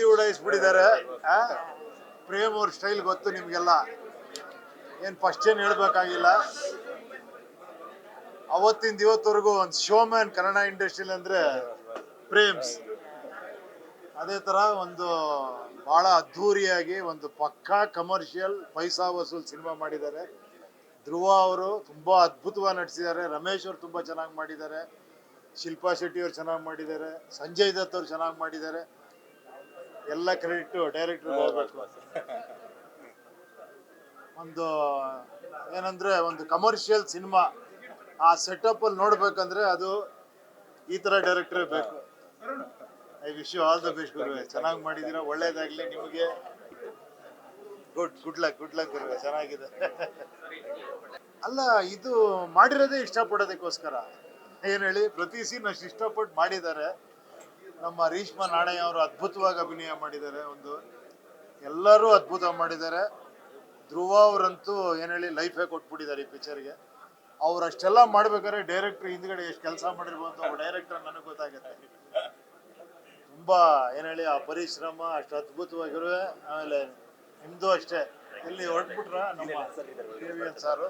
ಚಿಂದಿ ಉಡಾಯಿಸ್ಬಿಟ್ಟಿದ್ದಾರೆ. ಪ್ರೇಮ್ ಅವ್ರ ಸ್ಟೈಲ್ ಗೊತ್ತು ನಿಮ್ಗೆಲ್ಲ, ಏನ್ ಫಸ್ಟ್ ಏನ್ ಹೇಳ್ಬೇಕಾಗಿಲ್ಲ. ಅವತ್ತಿಂದ ಇವತ್ತವರೆಗೂ ಒಂದು ಶೋಮ್ಯಾನ್ ಕನ್ನಡ ಇಂಡಸ್ಟ್ರಿಯಲ್ಲಿ ಅಂದ್ರೆ ಪ್ರೇಮ್ಸ್. ಅದೇ ತರ ಒಂದು ಬಹಳ ಅದ್ಧೂರಿಯಾಗಿ ಒಂದು ಪಕ್ಕಾ ಕಮರ್ಷಿಯಲ್ ಪೈಸಾ ವಸೂಲ್ ಸಿನಿಮಾ ಮಾಡಿದ್ದಾರೆ. ಧ್ರುವ ಅವರು ತುಂಬಾ ಅದ್ಭುತವಾಗಿ ನಟಿಸಿದ್ದಾರೆ. ರಮೇಶ್ ಅವರು ತುಂಬಾ ಚೆನ್ನಾಗಿ ಮಾಡಿದ್ದಾರೆ. ಶಿಲ್ಪಾ ಶೆಟ್ಟಿ ಅವರು ಚೆನ್ನಾಗಿ ಮಾಡಿದ್ದಾರೆ. ಸಂಜಯ್ ದತ್ ಅವರು ಚೆನ್ನಾಗಿ ಮಾಡಿದ್ದಾರೆ. ಎಲ್ಲ ಕ್ರೆಡಿಟ್ ಡೈರೆಕ್ಟರ್ ಹೋಗ್ಬೇಕು. ಒಂದು ಏನಂದ್ರೆ ಒಂದು ಕಮರ್ಷಿಯಲ್ ಸಿನಿಮಾ ಆ ಸೆಟಪ್ ಅಲ್ಲಿ ನೋಡ್ಬೇಕಂದ್ರೆ ಅದು ಈ ತರ ಡೈರೆಕ್ಟರ್ ಬೇಕು. I wish you all the best ಗುರುವೆ. ಚೆನ್ನಾಗಿ ಮಾಡಿದ್ದೀರಾ, ಒಳ್ಳೇದಾಗ್ಲಿ ನಿಮಗೆ. ಗುಡ್ ಲಕ್ ಗುರುವೆ, ಚೆನ್ನಾಗಿದೆ. ಅಲ್ಲ, ಇದು ಮಾಡಿರೋದೇ ಇಷ್ಟಪಡೋದಕ್ಕೋಸ್ಕರ. ಏನ್ ಹೇಳಿ, ಪ್ರತಿ ಸೀನ್ ಅಷ್ಟು ಇಷ್ಟಪಟ್ಟು ಮಾಡಿದ್ದಾರೆ. ನಮ್ಮ ರೀಶ್ಮಾ ನಾಣಯ್ಯ ಅವರು ಅದ್ಭುತವಾಗಿ ಅಭಿನಯ ಮಾಡಿದ್ದಾರೆ. ಎಲ್ಲರೂ ಅದ್ಭುತ ಮಾಡಿದ್ದಾರೆ. ಧ್ರುವ ಅವರಂತೂ ಏನ್ ಹೇಳಿ ಲೈಫೇ ಕೊಟ್ಬಿಟ್ಟಿದ್ದಾರೆ ಈ ಪಿಕ್ಚರ್ಗೆ. ಅವ್ರು ಅಷ್ಟೆಲ್ಲ ಮಾಡ್ಬೇಕಾದ್ರೆ ಡೈರೆಕ್ಟರ್ ಹಿಂದ್ಗಡೆ ಎಷ್ಟು ಕೆಲಸ ಮಾಡಿರ್ಬೋದು ಒಬ್ಬ ಡೈರೆಕ್ಟರ್ ನನಗೆ ಗೊತ್ತಾಗುತ್ತೆ. ತುಂಬಾ ಏನ್ ಹೇಳಿ ಆ ಪರಿಶ್ರಮ ಅಷ್ಟು ಅದ್ಭುತವಾಗಿರುವೆ. ಆಮೇಲೆ ನಿಮ್ದು ಅಷ್ಟೇ, ಇಲ್ಲಿ ಹೊರಟ್ಬಿಟ್ರ ನಮ್ಮ ಸಾರು.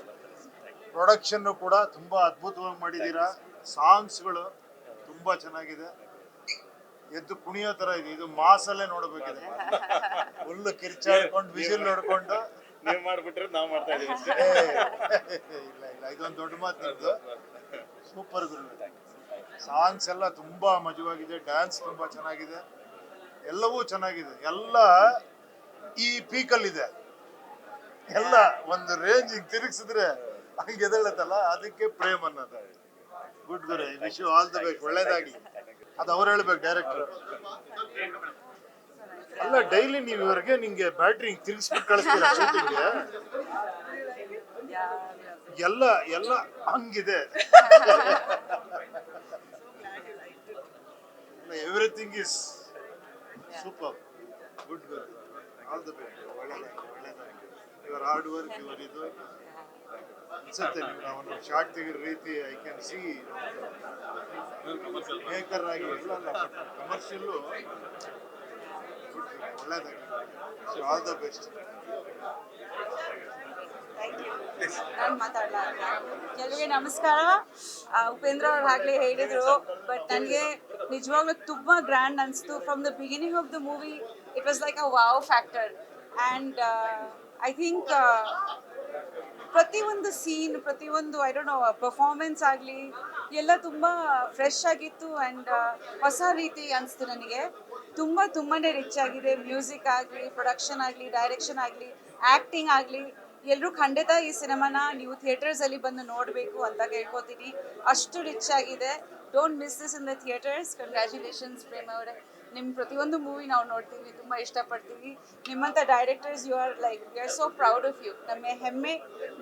ಪ್ರೊಡಕ್ಷನ್ ಕೂಡ ತುಂಬಾ ಅದ್ಭುತವಾಗಿ ಮಾಡಿದ್ದೀರಾ. ಸಾಂಗ್ಸ್ಗಳು ತುಂಬಾ ಚೆನ್ನಾಗಿದೆ. ಎದ್ದು ಕುಣಿಯೋ ತರ ಇದೆ. ಇದು ಮಾಸಲ್ಲೇ ನೋಡ್ಬೇಕಿದೆ. ಫುಲ್ ಕಿರ್ಚಾಡ್ಕೊಂಡು ವಿಸಿಲ್ ನೋಡ್ಕೊಂಡು ನೀವು ಮಾಡ್ಬಿಟ್ರೆ ನಾವು ಮಾಡ್ತಾ ಇದೀವಿ. ಇಲ್ಲ ಇದೊಂದು ದೊಡ್ಡ ಮಾತು ನಿಮ್ದು. ಸೂಪರ್ ಗುರು. ಸಾಂಗ್ಸ್ ಎಲ್ಲ ತುಂಬಾ ಮಜವಾಗಿದೆ. ಡ್ಯಾನ್ಸ್ ತುಂಬಾ ಚೆನ್ನಾಗಿದೆ. ಎಲ್ಲವೂ ಚೆನ್ನಾಗಿದೆ. ಎಲ್ಲ ಈ ಪೀಕಲ್ಲಿದೆ. ಎಲ್ಲ ಒಂದು ರೇಂಜ್ ತಿರುಗಿಸಿದ್ರೆ ಹಂಗೆ ಎದಳತ್ತಲ್ಲ, ಅದಕ್ಕೆ ಪ್ರೇಮ್ ಅನ್ನೋದು. ಗುಡ್ ಗುರು, wish you all the best, ಒಳ್ಳೇದಾಗ್ಲಿ. ಅದು ಅವ್ರು ಹೇಳ್ಬೇಕು ಡೈರೆಕ್ಟರ್. ಅಲ್ಲ, ಡೈಲಿ ನೀವು ಇವ್ರಿಗೆ ನಿಂಗೆ ಬ್ಯಾಟ್ರಿ ತಿರ್ಗಿಸ್ಬಿಟ್ಟು ಕಳಿಸ್ತೀರಾ ಶೂಟಿಂಗ್ಗೆ? ಎಲ್ಲ ಎಲ್ಲ ಹಂಗಿದೆ. Everything is super. Good good, all the best, ಒಳ್ಳೇದಾಗಿ. ಇವರ್ ಹಾರ್ಡ್ ವರ್ಕ್, ಇವರ್ ಇದು ಅನ್ಸುತ್ತೆ. ನೀವು ಅವನು ಶಾರ್ಟ್ ತೆಗಿರೋ ರೀತಿ ಐ ಕ್ಯಾನ್ ಸಿ ಮೇಕರ್ ಆಗಿ ಎಲ್ಲ ಕಮರ್ಷಿಯಲ್ಲು ಒಳ್ಳೇದಾಗಿ. All the best. ನಾನು ಮಾತಾಡಲ್ಲ. ಕೆಲವರಿಗೆ ನಮಸ್ಕಾರ. ಉಪೇಂದ್ರ ಅವ್ರು ಆಗಲೇ ಹೇಳಿದರು, ಬಟ್ ನನಗೆ ನಿಜವಾಗ್ಲೂ ತುಂಬ ಗ್ರ್ಯಾಂಡ್ ಅನಿಸ್ತು. From the beginning of the movie it was like a wow factor. And I think ಪ್ರತಿಯೊಂದು ಸೀನ್, ಪ್ರತಿಯೊಂದು ಐ ಡೋಂಟ್ ನೋ ಪರ್ಫಾರ್ಮೆನ್ಸ್ ಆಗಲಿ ಎಲ್ಲ ತುಂಬ ಫ್ರೆಶ್ ಆಗಿತ್ತು. ಆ್ಯಂಡ್ ಹೊಸ ರೀತಿ ಅನಿಸ್ತು ನನಗೆ. ತುಂಬಾ ರಿಚ್ ಆಗಿದೆ. ಮ್ಯೂಸಿಕ್ ಆಗಲಿ, ಪ್ರೊಡಕ್ಷನ್ ಆಗಲಿ, ಡೈರೆಕ್ಷನ್ ಆಗಲಿ, ಆ್ಯಕ್ಟಿಂಗ್ ಆಗಲಿ, ಎಲ್ಲರೂ ಖಂಡಿತ ಈ ಸಿನಿಮಾನ ನೀವು ಥಿಯೇಟರ್ಸಲ್ಲಿ ಬಂದು ನೋಡಬೇಕು ಅಂತ ಕೇಳ್ಕೊತೀನಿ. ಅಷ್ಟು ರಿಚ್ ಆಗಿದೆ. Don't miss this in the theaters. Congratulations Prem ಅವರೇ. ನಿಮ್ಮ ಪ್ರತಿಯೊಂದು ಮೂವಿ ನಾವು ನೋಡ್ತೀವಿ, ತುಂಬ ಇಷ್ಟಪಡ್ತೀವಿ. ನಿಮ್ಮಂಥ directors you are so proud of you. ನಮ್ಮ ಹೆಮ್ಮೆ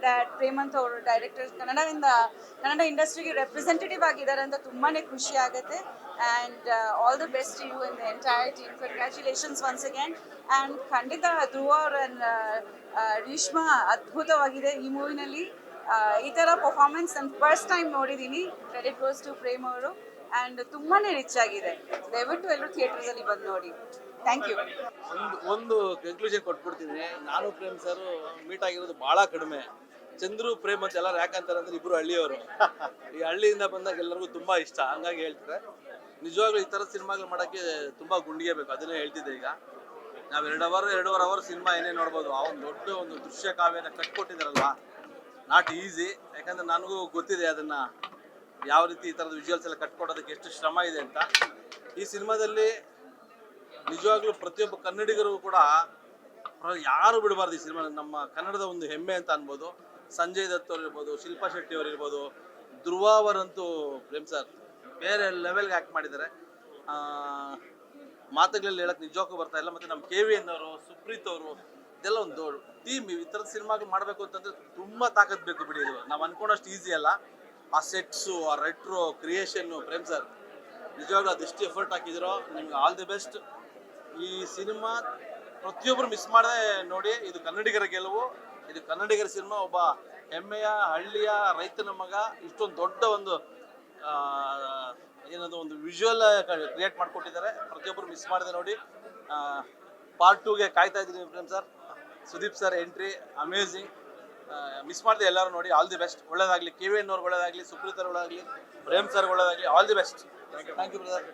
ದ್ಯಾಟ್ ಪ್ರೇಮಂತ್ ಅವರು ಡೈರೆಕ್ಟರ್ಸ್ ಕನ್ನಡ ಇಂಡಸ್ಟ್ರಿಗೆ ರೆಪ್ರೆಸೆಂಟೇಟಿವ್ ಆಗಿದ್ದಾರೆ ಅಂತ ತುಂಬಾ ಖುಷಿ ಆಗುತ್ತೆ. And all the best to you in the entire team. Congratulations once again. And ಖಂಡಿತ ಧ್ರುವ ಅವರ ರೀಶ್ಮಾ ಅದ್ಭುತವಾಗಿದೆ ಈ ಮೂವಿನಲ್ಲಿ. ಈ ಥರ ಪರ್ಫಾರ್ಮೆನ್ಸ್ ನಾನು ಫಸ್ಟ್ ಟೈಮ್ ನೋಡಿದ್ದೀನಿ. ಕ್ರೆಡಿಟ್ ಗೋಸ್ ಟು ಪ್ರೇಮ್ ಅವರು. ಆ್ಯಂಡ್ ತುಂಬಾ ರಿಚ್ ಆಗಿದೆ. ದಯವಿಟ್ಟು ಎಲ್ಲರೂ ಥಿಯೇಟರ್ಸಲ್ಲಿ ಬಂದು ನೋಡಿ. Thank you. ಒಂದು ಕನ್ಕ್ಲೂಷನ್ ಕೊಟ್ಬಿಡ್ತೀನಿ. ನಾನು ಪ್ರೇಮ್ ಸರ್ ಮೀಟ್ ಆಗಿರೋದು ಭಾಳ ಕಡಿಮೆ. ಚಂದ್ರು ಪ್ರೇಮ್ ಅಂತ ಎಲ್ಲರೂ ಯಾಕಂತಾರೆ ಅಂದ್ರೆ ಇಬ್ಬರು ಹಳ್ಳಿಯವರು. ಈ ಹಳ್ಳಿಯಿಂದ ಬಂದಾಗ ಎಲ್ಲರಿಗೂ ತುಂಬ ಇಷ್ಟ, ಹಂಗಾಗಿ ಹೇಳ್ತಾರೆ. ನಿಜವಾಗ್ಲೂ ಈ ಥರ ಸಿನಿಮಾಗಳು ಮಾಡೋಕ್ಕೆ ತುಂಬ ಗುಂಡಿಗೆ ಬೇಕು. ಅದನ್ನೇ ಹೇಳ್ತಿದ್ದೆ. ಈಗ ನಾವು 2.5 ಅವರ್ ಸಿನಿಮಾ ಏನೇ ನೋಡ್ಬೋದು. ಆ ಒಂದು ದೊಡ್ಡ ಒಂದು ದೃಶ್ಯ ಕಾವ್ಯನ ಕಟ್ಕೊಟ್ಟಿದ್ದಾರಲ್ವ, ನಾಟ್ ಈಸಿ. ಯಾಕಂದರೆ ನನಗೂ ಗೊತ್ತಿದೆ ಅದನ್ನು ಯಾವ ರೀತಿ ಈ ಥರದ ವಿಜುವಲ್ಸ್ ಎಲ್ಲ ಕಟ್ಕೊಡೋದಕ್ಕೆ ಎಷ್ಟು ಶ್ರಮ ಇದೆ ಅಂತ. ಈ ಸಿನಿಮಾದಲ್ಲಿ ನಿಜವಾಗ್ಲೂ ಪ್ರತಿಯೊಬ್ಬ ಕನ್ನಡಿಗರು ಕೂಡ ಯಾರು ಬಿಡಬಾರ್ದು. ಈ ಸಿನಿಮಾ ನಮ್ಮ ಕನ್ನಡದ ಒಂದು ಹೆಮ್ಮೆ ಅಂತ ಅನ್ಬೋದು. ಸಂಜಯ್ ದತ್ ಅವ್ರು ಇರ್ಬೋದು, ಶಿಲ್ಪಾ ಶೆಟ್ಟಿ ಅವ್ರು ಇರ್ಬೋದು, ಧ್ರುವ ಅವರಂತೂ ಪ್ರೇಮ್ ಸರ್ ಬೇರೆ ಲೆವೆಲ್ಗೆ ಆ್ಯಕ್ಟ್ ಮಾಡಿದ್ದಾರೆ. ಮಾತುಗಳಲ್ಲಿ ಹೇಳಕ್ಕೆ ನಿಜಕ್ಕೂ ಬರ್ತಾ ಇಲ್ಲ. ಮತ್ತು ನಮ್ಮ KVN ಅವರು, ಸುಪ್ರೀತ್ ಅವರು, ಇದೆಲ್ಲ ಒಂದು ಟೀಮ್. ಈ ಥರದ ಸಿನಿಮಾಗಳು ಮಾಡಬೇಕು ಅಂತಂದರೆ ತುಂಬ ತಾಕತ್ತು ಬೇಕು ಬಿಡಿ. ಇದು ನಾವು ಅಂದ್ಕೊಂಡಷ್ಟು ಈಸಿ ಅಲ್ಲ. ಆ ಸೆಟ್ಸು, ಆ ರೆಟ್ರೋ ಕ್ರಿಯೇಷನ್ನು, ಪ್ರೇಮ್ ಸರ್ ನಿಜವಾಗ್ಲೂ ಅದೆಷ್ಟು ಎಫರ್ಟ್ ಹಾಕಿದಿರೋ. ನಿಮ್ಗೆ ಆಲ್ ದಿ ಬೆಸ್ಟ್. ಈ ಸಿನಿಮಾ ಪ್ರತಿಯೊಬ್ಬರು ಮಿಸ್ ಮಾಡದೆ ನೋಡಿ. ಇದು ಕನ್ನಡಿಗರ ಗೆಲುವು. ಇದು ಕನ್ನಡಿಗರ ಸಿನಿಮಾ. ಒಬ್ಬ ಹೆಮ್ಮೆಯ ಹಳ್ಳಿಯ ರೈತನ ಮಗ ಇಷ್ಟೊಂದು ದೊಡ್ಡ ಒಂದು ಏನದು ಒಂದು ವಿಜುವಲ್ ಕ್ರಿಯೇಟ್ ಮಾಡಿಕೊಟ್ಟಿದ್ದಾರೆ. ಪ್ರತಿಯೊಬ್ಬರು ಮಿಸ್ ಮಾಡದೆ ನೋಡಿ. ಪಾರ್ಟ್ 2ಗೆ ಕಾಯ್ತಾ ಇದ್ದೀನಿ Prem sir. Sudeep sir entry amazing. Miss ಮಾಡಿದೆ, ಎಲ್ಲರೂ ನೋಡಿ. ಆಲ್ ದಿ ಬೆಸ್ಟ್, ಒಳ್ಳೇದಾಗಲಿ. ಕೆ ವಿ ಎನ್ ಅವ್ರಿಗೆ ಒಳ್ಳೇದಾಗಲಿ, ಸುಪ್ರೀತ್ ಅವ್ರಿಗೆ ಒಳ್ಳೇದಾಗಲಿ, ಪ್ರೇಮ್ ಸರ್ ಒಳ್ಳೇದಾಗಲಿ. All the best. Thank you brother.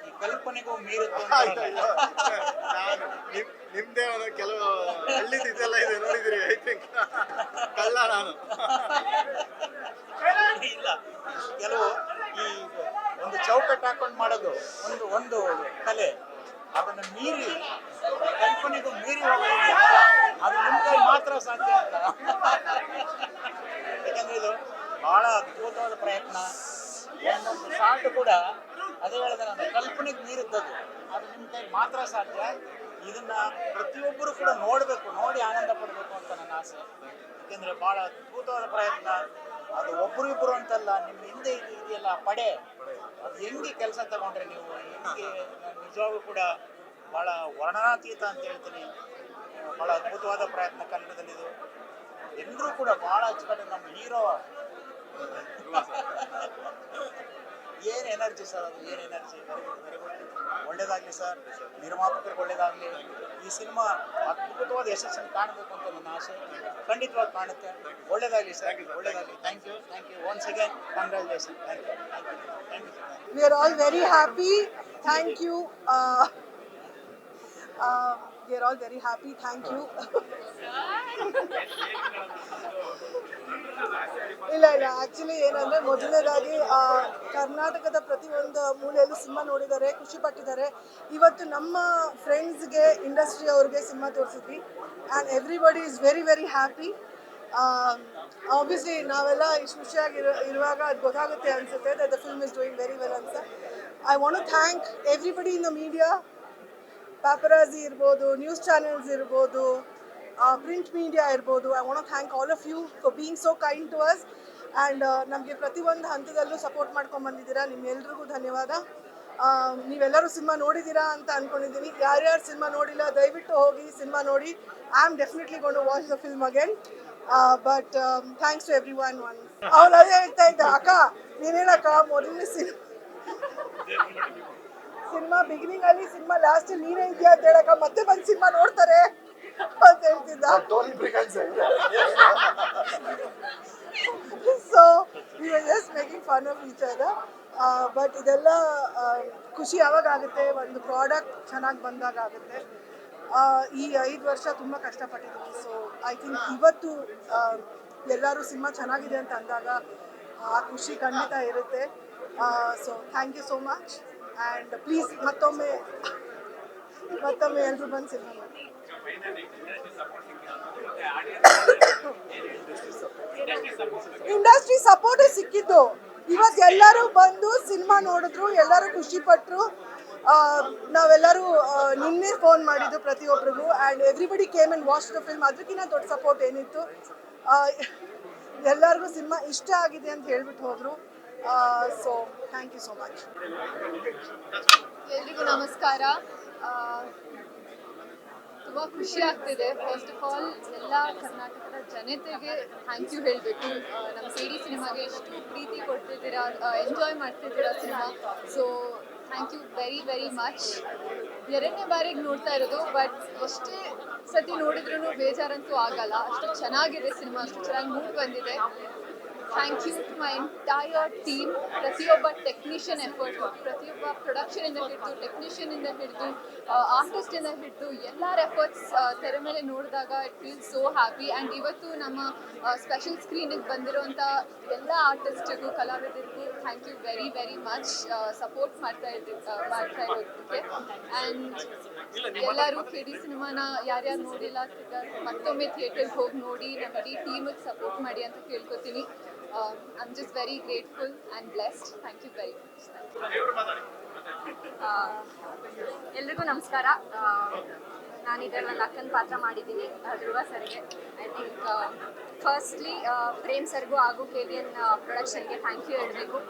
ಈ ಕಲ್ಪನೆಗೂ ಮೀರಿದ್ದು ನಾನು ನಿಮ್ದೇ ಒಂದು ಕೆಲವು ಹಳ್ಳಿದು ಇದೆಲ್ಲ ಇದೆ ನೋಡಿದಿರಿ, ಐ ಥಿಂಕ್ ಕಳ್ಳ ನಾನು. ಇಲ್ಲ, ಕೆಲವು ಈ ಒಂದು ಚೌಕಟ್ಟು ಹಾಕೊಂಡು ಮಾಡೋದು ಒಂದು ಕಲೆ. ಅದನ್ನು ಮೀರಿ ಕಲ್ಪನೆಗೂ ಮೀರಿ ಹೋಗೋದಿದೆಯಲ್ಲ, ಅದು ನಿಮ್ಮ ಕೈ ಮಾತ್ರ ಸಾಧ್ಯ ಅಂತ. ಯಾಕಂದ್ರೆ ಇದು ಬಹಳ ಅದ್ಭುತವಾದ ಪ್ರಯತ್ನ. ಒಂದೊಂದು ಶಾಟ್ ಕೂಡ ಅದೇ ಹೇಳಿದೆ ನಾನು, ಕಲ್ಪನೆಗೆ ಮೀರಿದ್ದದು. ಅದು ನಿಮ್ಮ ಕೈ ಮಾತ್ರ ಸಾಧ್ಯ. ಇದನ್ನ ಪ್ರತಿಯೊಬ್ಬರು ಕೂಡ ನೋಡಬೇಕು, ನೋಡಿ ಆನಂದ ಪಡಬೇಕು ಅಂತ ನನ್ನ ಆಸೆ. ಯಾಕೆಂದ್ರೆ ಬಹಳ ಅದ್ಭುತವಾದ ಪ್ರಯತ್ನ. ಅದು ಒಬ್ರು ಇಬ್ರು ಅಂತಲ್ಲ, ನಿಮ್ಮ ಹಿಂದೆ ಇದೆಯಲ್ಲ ಪಡೆ, ಅದು ಹೆಂಗೆ ಕೆಲಸ ತಗೊಂಡ್ರೆ ನೀವು, ಹೆಂಗೆ ನಿಜವಾಗೂ ಕೂಡ ಬಹಳ ವರ್ಣನಾತೀತ ಅಂತ ಹೇಳ್ತೀನಿ. ಬಹಳ ಅದ್ಭುತವಾದ ಪ್ರಯತ್ನ ಕನ್ನಡದಲ್ಲಿದು. ಎಲ್ಲರೂ ಕೂಡ ಬಹಳ ಅಚ್ಚುಕಟ್ಟು. ನಮ್ಮ ಹೀರೋ ಏನು ಎನರ್ಜಿ ಸರ್, ಅದು ಏನು energy. Very good, very good. ಒಳ್ಳೇದಾಗಲಿ ಸರ್, ನಿರ್ಮಾಪಕರಿಗೆ ಒಳ್ಳೇದಾಗಲಿ. ಈ ಸಿನಿಮಾ ಅದ್ಭುತವಾದ ಯಶಸ್ಸನ್ನು ಕಾಣಬೇಕು ಅಂತ ನನ್ನ ಆಸೆ. ಖಂಡಿತವಾಗಿ ಕಾಣುತ್ತೆ. ಒಳ್ಳೇದಾಗಲಿ ಸರ್, ಒಳ್ಳೇದಾಗಲಿ. Thank you, thank you. Once again congratulation. Thank you, thank you, thank you. We are all very happy. Thank you. We are all very happy. Thank you. ಇಲ್ಲ ಆ್ಯಕ್ಚುಲಿ ಏನಂದರೆ, ಮೊದಲನೇದಾಗಿ ಕರ್ನಾಟಕದ ಪ್ರತಿಯೊಂದು ಮೂಲೆಯಲ್ಲೂ ಸಿನಿಮಾ ನೋಡಿದ್ದಾರೆ, ಖುಷಿ ಪಟ್ಟಿದ್ದಾರೆ. ಇವತ್ತು ನಮ್ಮ ಫ್ರೆಂಡ್ಸ್ಗೆ, ಇಂಡಸ್ಟ್ರಿ ಅವ್ರಿಗೆ ಸಿನಿಮಾ ತೋರಿಸಿದ್ವಿ. And everybody is very very happy. Obviously ನಾವೆಲ್ಲ ಇಷ್ಟು ಖುಷಿಯಾಗಿ ಇರುವಾಗ ಅದು ಗೊತ್ತಾಗುತ್ತೆ ಅನಿಸುತ್ತೆ that the film is doing very well ಅಂತ. I want to thank everybody in the media, paparazzi ಇರ್ಬೋದು, ನ್ಯೂಸ್ ಚಾನೆಲ್ಸ್ ಇರ್ಬೋದು, ಪ್ರಿಂಟ್ ಮೀಡಿಯಾ ಇರ್ಬೋದು. I want to thank all of you for being so kind to us. And ನಮಗೆ ಪ್ರತಿಯೊಂದು ಹಂತದಲ್ಲೂ support ಮಾಡ್ಕೊಂಡು ಬಂದಿದ್ದೀರಾ. ನಿಮ್ಮೆಲ್ರಿಗೂ ಧನ್ಯವಾದ. ನೀವೆಲ್ಲರೂ ಸಿನಿಮಾ ನೋಡಿದ್ದೀರಾ ಅಂತ ಅಂದ್ಕೊಂಡಿದ್ದೀನಿ. ಯಾರ್ಯಾರು ಸಿನಿಮಾ ನೋಡಿಲ್ಲ ದಯವಿಟ್ಟು ಹೋಗಿ ಸಿನಿಮಾ ನೋಡಿ. I am definitely gone to watch the film again. But thanks to everyone. ಅವ್ಳು ಅದೇ ಹೇಳ್ತಾ ಇದ್ದ, ಅಕ್ಕ ನೀನೇನಕ್ಕ ಮೊದಲನೇ ಸಿನಿಮಾ ಬಿಗಿನಿಂಗಲ್ಲಿ ಸಿನಿಮಾ ಲಾಸ್ಟಲ್ಲಿ ನೀನೇ ಇದೆಯಾ ಅಂತ ಹೇಳಕ್ಕ, ಮತ್ತೆ ಬಂದು ಸಿನಿಮಾ ನೋಡ್ತಾರೆ ಅಂತ ಹೇಳ್ತಿದ್ದ. So we were just making fun of each other. But ಇದೆಲ್ಲ ಖುಷಿ ಯಾವಾಗ ಆಗುತ್ತೆ, ಒಂದು ಪ್ರಾಡಕ್ಟ್ ಚೆನ್ನಾಗಿ ಬಂದಾಗ ಆಗುತ್ತೆ. ಈ 5 ವರ್ಷ ತುಂಬ ಕಷ್ಟಪಟ್ಟಿದ್ದೀವಿ. ಸೊ ಐ ಥಿಂಕ್ ಇವತ್ತು ಎಲ್ಲರೂ ಸಿನಿಮಾ ಚೆನ್ನಾಗಿದೆ ಅಂತ ಅಂದಾಗ ಆ ಖುಷಿ ಖಂಡಿತ ಇರುತ್ತೆ. So thank you so much. And please ಮತ್ತೊಮ್ಮೆ ಎಲ್ಲರೂ ಬಂದು ಸಿನಿಮಾ ಮಾಡಿ. ಇಂಡಸ್ಟ್ರಿ ಸಪೋರ್ಟ್ ಸಿಕ್ಕಿದ್ದು. ಇವತ್ತು ಎಲ್ಲರೂ ಬಂದು ಸಿನಿಮಾ ನೋಡಿದ್ರು, ಎಲ್ಲರೂ ಖುಷಿ ಪಟ್ಟರು. ನಾವೆಲ್ಲರೂ ನಿನ್ನೆ ಫೋನ್ ಮಾಡಿದ್ದು ಪ್ರತಿಯೊಬ್ಬರಿಗೂ. And everybody came and watch the film. ಅದಕ್ಕಿಂತ ದೊಡ್ಡ ಸಪೋರ್ಟ್ ಏನಿತ್ತು. ಎಲ್ಲರಿಗೂ ಸಿನಿಮಾ ಇಷ್ಟ ಆಗಿದೆ ಅಂತ ಹೇಳ್ಬಿಟ್ಟು ಹೋದರು. So thank you so much. ಎಲ್ರಿಗೂ ನಮಸ್ಕಾರ. ತುಂಬ ಖುಷಿ ಆಗ್ತಿದೆ. ಫಸ್ಟ್ ಆಫ್ ಆಲ್ ಎಲ್ಲ ಕರ್ನಾಟಕದ ಜನತೆಗೆ ಥ್ಯಾಂಕ್ ಯು ಹೇಳಬೇಕು. ನಮ್ಮ ಸಿಡಿ ಸಿನಿಮಾಗೆ ಎಷ್ಟು ಪ್ರೀತಿ ಕೊಡ್ತಿದ್ದೀರಾ, ಎಂಜಾಯ್ ಮಾಡ್ತಿದ್ದೀರಾ cinema. So thank you very very much. 2ನೇ ಬಾರಿಗೆ ನೋಡ್ತಾ ಇರೋದು, ಬಟ್ ಎಷ್ಟೇ ಸತಿ ನೋಡಿದ್ರೂ ಬೇಜಾರಂತೂ ಆಗಲ್ಲ. ಅಷ್ಟು ಚೆನ್ನಾಗಿದೆ ಸಿನಿಮಾ, ಅಷ್ಟು ಚೆನ್ನಾಗಿ ಮೂಡ್ ಬಂದಿದೆ. Thank you to my entire team. ಪ್ರತಿಯೊಬ್ಬ ಟೆಕ್ನಿಷಿಯನ್ ಎಫರ್ಟ್, ಪ್ರತಿಯೊಬ್ಬ ಪ್ರೊಡಕ್ಷನಿಂದ ಹಿಡಿದು, ಟೆಕ್ನಿಷಿಯನಿಂದ ಹಿಡಿದು, ಆರ್ಟಿಸ್ಟಿಂದ ಹಿಡಿದು ಎಲ್ಲರ ಎಫರ್ಟ್ಸ್ ತೆರೆ ಮೇಲೆ ನೋಡಿದಾಗ it feels so happy. And ಇವತ್ತು ನಮ್ಮ ಸ್ಪೆಷಲ್ ಸ್ಕ್ರೀನಿಗೆ ಬಂದಿರೋಂಥ ಎಲ್ಲ ಆರ್ಟಿಸ್ಟಿಗೂ, ಕಲಾವಿದರಿಗೂ thank you very very much support ಮಾಡ್ತಾ ಇರೋದಕ್ಕೆ. ಆ್ಯಂಡ್ ಎಲ್ಲರೂ KD ಸಿನಿಮಾನ ಯಾರ್ಯಾರು ನೋಡಿಲ್ಲ ಮತ್ತೊಮ್ಮೆ ಥಿಯೇಟರ್ಗೆ ಹೋಗಿ ನೋಡಿ, ನಮ್ಮ ಇಡೀ ಟೀಮಿಗೆ ಸಪೋರ್ಟ್ ಮಾಡಿ ಅಂತ ಕೇಳ್ಕೊತೀನಿ. I'm just very grateful and blessed. Thank you very much. ಎಲ್ರಿಗೂ ನಮಸ್ಕಾರ. ನಾನು ಇದರಲ್ಲಿ ಅಕ್ಕನ ಪಾತ್ರ ಮಾಡಿದ್ದೀನಿ ಧ್ರುವ ಸರ್ಗೆ. ಐ ಥಿಂಕ್ ಫಸ್ಟ್ಲಿ ಪ್ರೇಮ್ ಸರ್ಗೂ ಹಾಗೂ KVN ಪ್ರೊಡಕ್ಷನ್ಗೆ ಥ್ಯಾಂಕ್ ಯು ಹೇಳಬೇಕು.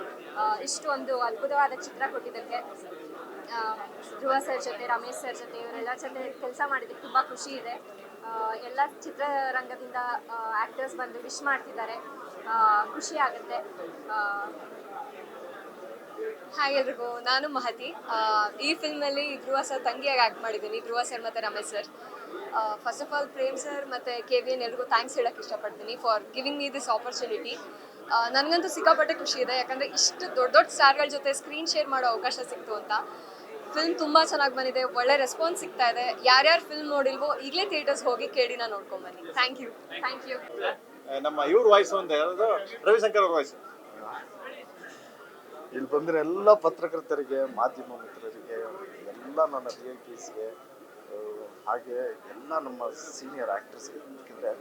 ಇಷ್ಟು ಒಂದು ಅದ್ಭುತವಾದ ಚಿತ್ರ ಕೊಟ್ಟಿದ್ದಕ್ಕೆ. ಧ್ರುವ ಸರ್ ಜೊತೆ, ರಮೇಶ್ ಸರ್ ಜೊತೆ, ಇವರೆಲ್ಲ ಜೊತೆ ಕೆಲಸ ಮಾಡಿದ್ದಕ್ಕೆ ತುಂಬ ಖುಷಿ ಇದೆ. ಎಲ್ಲ ಚಿತ್ರರಂಗದಿಂದ ಆ್ಯಕ್ಟರ್ಸ್ ಬಂದು ವಿಶ್ ಮಾಡ್ತಿದ್ದಾರೆ, ಖುಷಿ ಆಗುತ್ತೆ. ಹಾಯ್ ಎಲ್ರಿಗೂ, ನಾನು ಮಹತಿ. ಈ ಫಿಲ್ಮಲ್ಲಿ ಧ್ರುವ ಸರ್ ತಂಗಿಯಾಗಿ ಆ್ಯಕ್ಟ್ ಮಾಡಿದ್ದೀನಿ, ಧ್ರುವ ಸರ್ ಮತ್ತು Ramesh sir. First of all Prem sir ಮತ್ತು KVN ಎಲ್ರಿಗೂ ಥ್ಯಾಂಕ್ಸ್ ಹೇಳೋಕ್ಕೆ ಇಷ್ಟಪಡ್ತೀನಿ for giving me this opportunity. ನನಗಂತೂ ಸಿಕ್ಕಾಪಟ್ಟೆ ಖುಷಿ ಇದೆ, ಯಾಕಂದರೆ ಇಷ್ಟು ದೊಡ್ಡ ದೊಡ್ಡ ಸ್ಟಾರ್ಗಳ ಜೊತೆ ಸ್ಕ್ರೀನ್ ಶೇರ್ ಮಾಡೋ ಅವಕಾಶ ಸಿಕ್ತು ಅಂತ. ಫಿಲ್ಮ್ ತುಂಬ ಚೆನ್ನಾಗಿ ಬಂದಿದೆ, ಒಳ್ಳೆ ರೆಸ್ಪಾನ್ಸ್ ಸಿಗ್ತಾ ಇದೆ. ಯಾರ್ಯಾರು ಫಿಲ್ಮ್ ನೋಡಿಲ್ವೋ ಈಗಲೇ ಥಿಯೇಟರ್ಸ್ ಹೋಗಿ ಕೇಳಿನ ನೋಡ್ಕೊಂಬನ್ನಿ. Thank you. ನಮ್ಮ ಇವ್ರ ವಾಯ್ಸ್ ಒಂದು ಯಾವುದು ರವಿಶಂಕರ್ ಅವ್ರ ವಾಯ್ಸ್. ಇಲ್ಲಿ ಬಂದಿರೋ ಎಲ್ಲ ಪತ್ರಕರ್ತರಿಗೆ, ಮಾಧ್ಯಮ ಮಿತ್ರರಿಗೆ, ಎಲ್ಲ ನನ್ನ VIPsಗೆ, ಹಾಗೆ ಎಲ್ಲ ನಮ್ಮ ಸೀನಿಯರ್ ಆ್ಯಕ್ಟರ್ಸ್ಗೆ, ಯಾಕೆಂದರೆ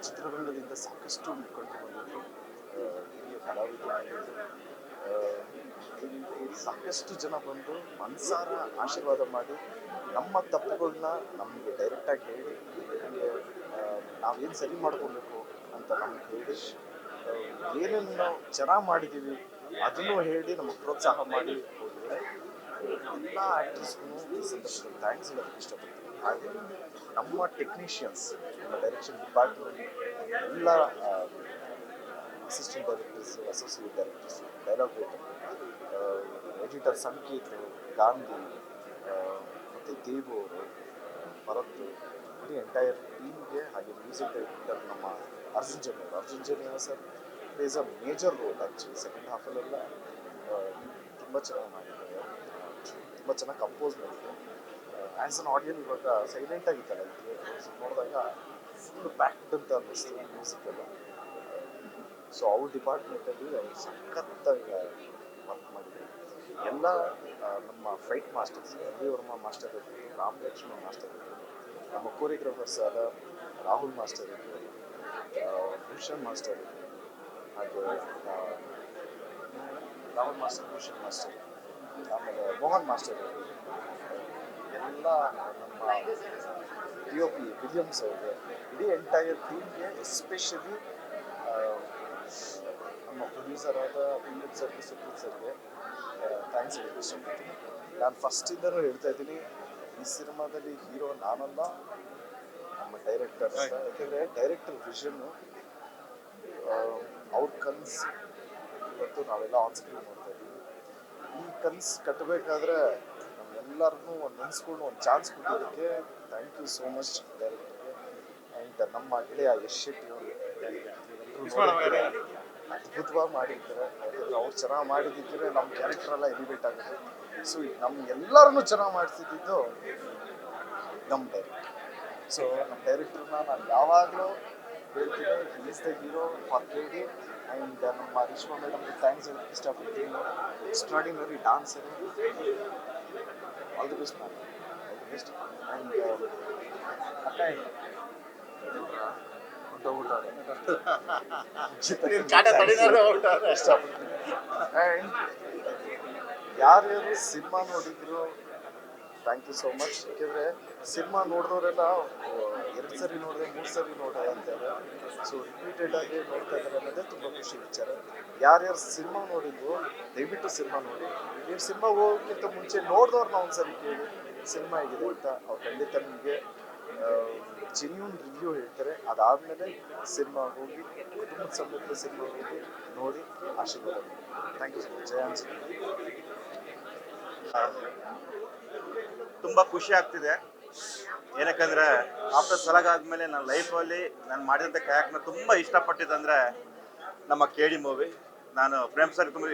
ಚಿತ್ರರಂಗದಿಂದ ಸಾಕಷ್ಟು ಬಿಟ್ಕೊಂಡು ಬಂದಿದ್ದು ಹಿರಿಯ ಕಲಾವಿದರು, ಸಾಕಷ್ಟು ಜನ ಬಂದು ಮನಸಾರ ಆಶೀರ್ವಾದ ಮಾಡಿ ನಮ್ಮ ತಪ್ಪುಗಳನ್ನ ನಮಗೆ ಡೈರೆಕ್ಟಾಗಿ ಹೇಳಿ ನಮಗೆ ನಾವೇನು ಸರಿ ಮಾಡ್ಕೊಬೇಕು ಅಂತ ನಮ್ಗೆ ಹೇಳಿ ಏನೇನು ನಾವು ಚೆನ್ನಾಗಿ ಮಾಡಿದ್ದೀವಿ ಅದನ್ನು ಹೇಳಿ ನಮಗೆ ಪ್ರೋತ್ಸಾಹ ಮಾಡಿ ಹೋದರೆ ಎಲ್ಲ ಆ್ಯಕ್ಟರ್ಸ್ಗೂ ಈ ಸಂದರ್ಭದಲ್ಲಿ ಥ್ಯಾಂಕ್ಸ್ ಹೇಳೋದಕ್ಕೆ ಇಷ್ಟಪಡ್ತೀನಿ. ಹಾಗೆ ನಮ್ಮ ಟೆಕ್ನಿಷಿಯನ್ಸ್, ನಮ್ಮ ಡೈರೆಕ್ಷನ್ ಡಿಪಾರ್ಟ್ಮೆಂಟ್ ಎಲ್ಲ assistant directors, associate directors, dialogue writer, editor Sanket, Gandhi ಮತ್ತು ದೇವು ಅವರು, ಭರತ್, ಇಡೀ ಎಂಟೈರ್ ಟೀಮ್ಗೆ, ಹಾಗೆ ಮ್ಯೂಸಿಕ್ ಡೈರೆಕ್ಟರ್ ನಮ್ಮ Arjun Janya sir places a major role. Actually second ಹಾಫಲ್ಲೆಲ್ಲ ತುಂಬ ಚೆನ್ನಾಗಿ ಮಾಡಿದ್ದಾರೆ, ತುಂಬ ಚೆನ್ನಾಗಿ ಕಂಪೋಸ್ ಮಾಡಿದ್ದಾರೆ. ಆ್ಯಸ್ ಅನ್ ಆಡಿಯನ್ ಇವಾಗ ಸೈಲೆಂಟ್ ಆಗಿತ್ತಲ್ಲ ಥಿಯೇಟರ್ಸ್ ನೋಡಿದಾಗ ಫುಲ್ ಪ್ಯಾಕ್ಡ್ ಅಂತ ಅನ್ನಿಸ್ತು ಮ್ಯೂಸಿಕೆಲ್ಲ. ಸೊ ಅವ್ರ ಡಿಪಾರ್ಟ್ಮೆಂಟಲ್ಲಿ ಅವ್ರು ಸಖತ್ತಾಗಿ ವರ್ಕ್ ಮಾಡಿದ್ರು. ಎಲ್ಲ ನಮ್ಮ fight masters, Ravi Varma master ಇರ್ಬೋದು, ರಾಮ್ ಲಕ್ಷ್ಮಣ್ ಮಾಸ್ಟರ್ ಇರ್ಬೋದು, ನಮ್ಮ ಕೋರಿಯೋಗ್ರಾಫರ್ಸ್ ಆದ ರಾಹುಲ್ ಮಾಸ್ಟರ್ ಇರ್ಬೋದು, ಭೂಷಣ್ ಮಾಸ್ಟರ್ ಇರ್ಬೋದು, ಹಾಗೆ ರಾಹುಲ್ ಮಾಸ್ಟರ್, ಭೂಷಣ್ ಮಾಸ್ಟರ್, ಆಮೇಲೆ ಮೋಹನ್ ಮಾಸ್ಟರ್ ಇರ್ಬೋದು, ಎಲ್ಲ ನಮ್ಮ DOP ವಿಲಿಯಮ್ಸ್ ಅವ್ರಿಗೆ, ಇಡೀ ಎಂಟೈರ್ ಟೀಮ್ಗೆ, ಎಸ್ಪೆಷಲಿ ನಮ್ಮ ಪ್ರೊಡ್ಯೂಸರ್ ಆದ ವಿಲಿಯಮ್ ಸರ್ಗೆ, ಸುಪ್ರೀತ್ ಸರ್ಗೆ ಥ್ಯಾಂಕ್ಸ್ ಹೇಳಕ್ಕೆ ಇಷ್ಟಪಡ್ತೀನಿ. ನಾನು ಫಸ್ಟಿಂದನೂ ಹೇಳ್ತಾ ಇದ್ದೀನಿ, ಈ ಸಿನಿಮಾದಲ್ಲಿ ಹೀರೋ ನಾನಲ್ಲ, ನಮ್ಮ ಡೈರೆಕ್ಟರ್. ಯಾಕೆಂದರೆ ಡೈರೆಕ್ಟರ್ ವಿಷನ್ನು, ಅವ್ರ ಕನಸು ಇವತ್ತು ನಾವೆಲ್ಲ ಆನ್ ಸ್ಕ್ರೀನ್ ನೋಡ್ತಾ ಇದ್ದೀವಿ. ಈ ಕನಸು ಕಟ್ಟಬೇಕಾದ್ರೆ ನಮ್ಮೆಲ್ಲರನ್ನೂ ಒಂದು ನೆನೆಸ್ಕೊಂಡು ಒಂದು ಚಾನ್ಸ್ ಕೊಟ್ಟಿದ್ದಕ್ಕೆ ಥ್ಯಾಂಕ್ ಯು ಸೋ ಮಚ್ ಡೈರೆಕ್ಟರ್ಗೆ. ಆ್ಯಂಡ್ ನಮ್ಮ ಗೆಳೆಯ ಯಶ್ ಶೆಟ್ಟಿ ಅವರು ಅದ್ಭುತವಾಗಿ ಮಾಡಿರ್ತಾರೆ. ಯಾಕಂದರೆ ಅವ್ರು ಚೆನ್ನಾಗಿ ಮಾಡಿದ್ದಿದ್ರೆ ನಮ್ಮ ಕ್ಯಾರೆಕ್ಟರ್ ಎಲ್ಲ ಎಲಿವೇಟ್ ಆಗುತ್ತೆ. ಸೊ ನಮ್ಗೆಲ್ಲರನ್ನೂ ಚೆನ್ನಾಗಿ ಮಾಡಿಸಿದ್ದು ನಮ್ಮ ಡೈರೆಕ್ಟರ್. ಸೊ ನಮ್ಮ ಡೈರೆಕ್ಟರ್ನ ನಾನು ಯಾವಾಗಲೂ ಹೇಳ್ತೀನಿ, is the hero for KD. And ನಮ್ಮ ರೇಷ್ಮಾ ಮೇಡಮ್ಗೆ ಥ್ಯಾಂಕ್ಸ್ ಹೇಳಕ್ಕೆ ಇಷ್ಟಪಡ್ತೀನಿ. Extraordinary dancer. All the best ma'am, all the best. And ಅಕ್ಕ ಇಷ್ಟಪಡ್ತೀನಿ. ಆ್ಯಂಡ್ ಯಾರ್ಯಾರು ಸಿನಿಮಾ ನೋಡಿದ್ರು ಥ್ಯಾಂಕ್ ಯು ಸೋ ಮಚ್. ಯಾಕೆಂದರೆ ಸಿನಿಮಾ ನೋಡಿದವರೆಲ್ಲ 2 ಸರಿ ನೋಡಿದೆ, 3 ಸರಿ ನೋಡಿದೆ ಅಂತಾರೆ. ಸೊ ರಿಪೀಟೆಡ್ ಆಗಿ ನೋಡ್ತಾ ಇದ್ದಾರೆ ಅನ್ನೋದೇ ತುಂಬ ಖುಷಿ ವಿಚಾರ. ಯಾರ್ಯಾರು ಸಿನಿಮಾ ನೋಡಿದ್ರು ದಯವಿಟ್ಟು ಸಿನಿಮಾ ನೋಡಿ. ನೀವು ಸಿನಿಮಾ ಹೋಗೋಕ್ಕಿಂತ ಮುಂಚೆ ನೋಡಿದವ್ರನ್ನ ಒಂದ್ಸರಿ ಕೇಳಿ ಸಿನಿಮಾ ಹೇಗಿದೆ ಅಂತ. ಅವ್ರು ಖಂಡಿತ ನಿಮಗೆ ಜೆನ್ಯೂನ್ ರಿವ್ಯೂ ಹೇಳ್ತಾರೆ. ಅದಾದಮೇಲೆ ಸಿನಿಮಾ ಹೋಗಿ, ಕುಟುಂಬದ ಸಮೇತ ಸಿನಿಮಾ ಹೋಗಿ ನೋಡಿ ಆಶೀರ್ವಾದ ಮಾಡಿ. Thank you so much. ಜಯ ಆಂಜನೇಯ. ತುಂಬ ಖುಷಿ ಆಗ್ತಿದೆ, ಏನಕ್ಕಂದರೆ ಆಫ್ಟರ್ ಸಲಾಗ್ ಆದಮೇಲೆ ನನ್ನ ಲೈಫಲ್ಲಿ ನಾನು ಮಾಡಿದಂಥ ಕ್ಯಾರೆಕ್ಟರ್ನ ತುಂಬ ಇಷ್ಟಪಟ್ಟಿದ್ದಂದರೆ ನಮ್ಮ KD ಮೂವಿ. ನಾನು ಪ್ರೇಮ್ ಸರ್ ತುಂಬ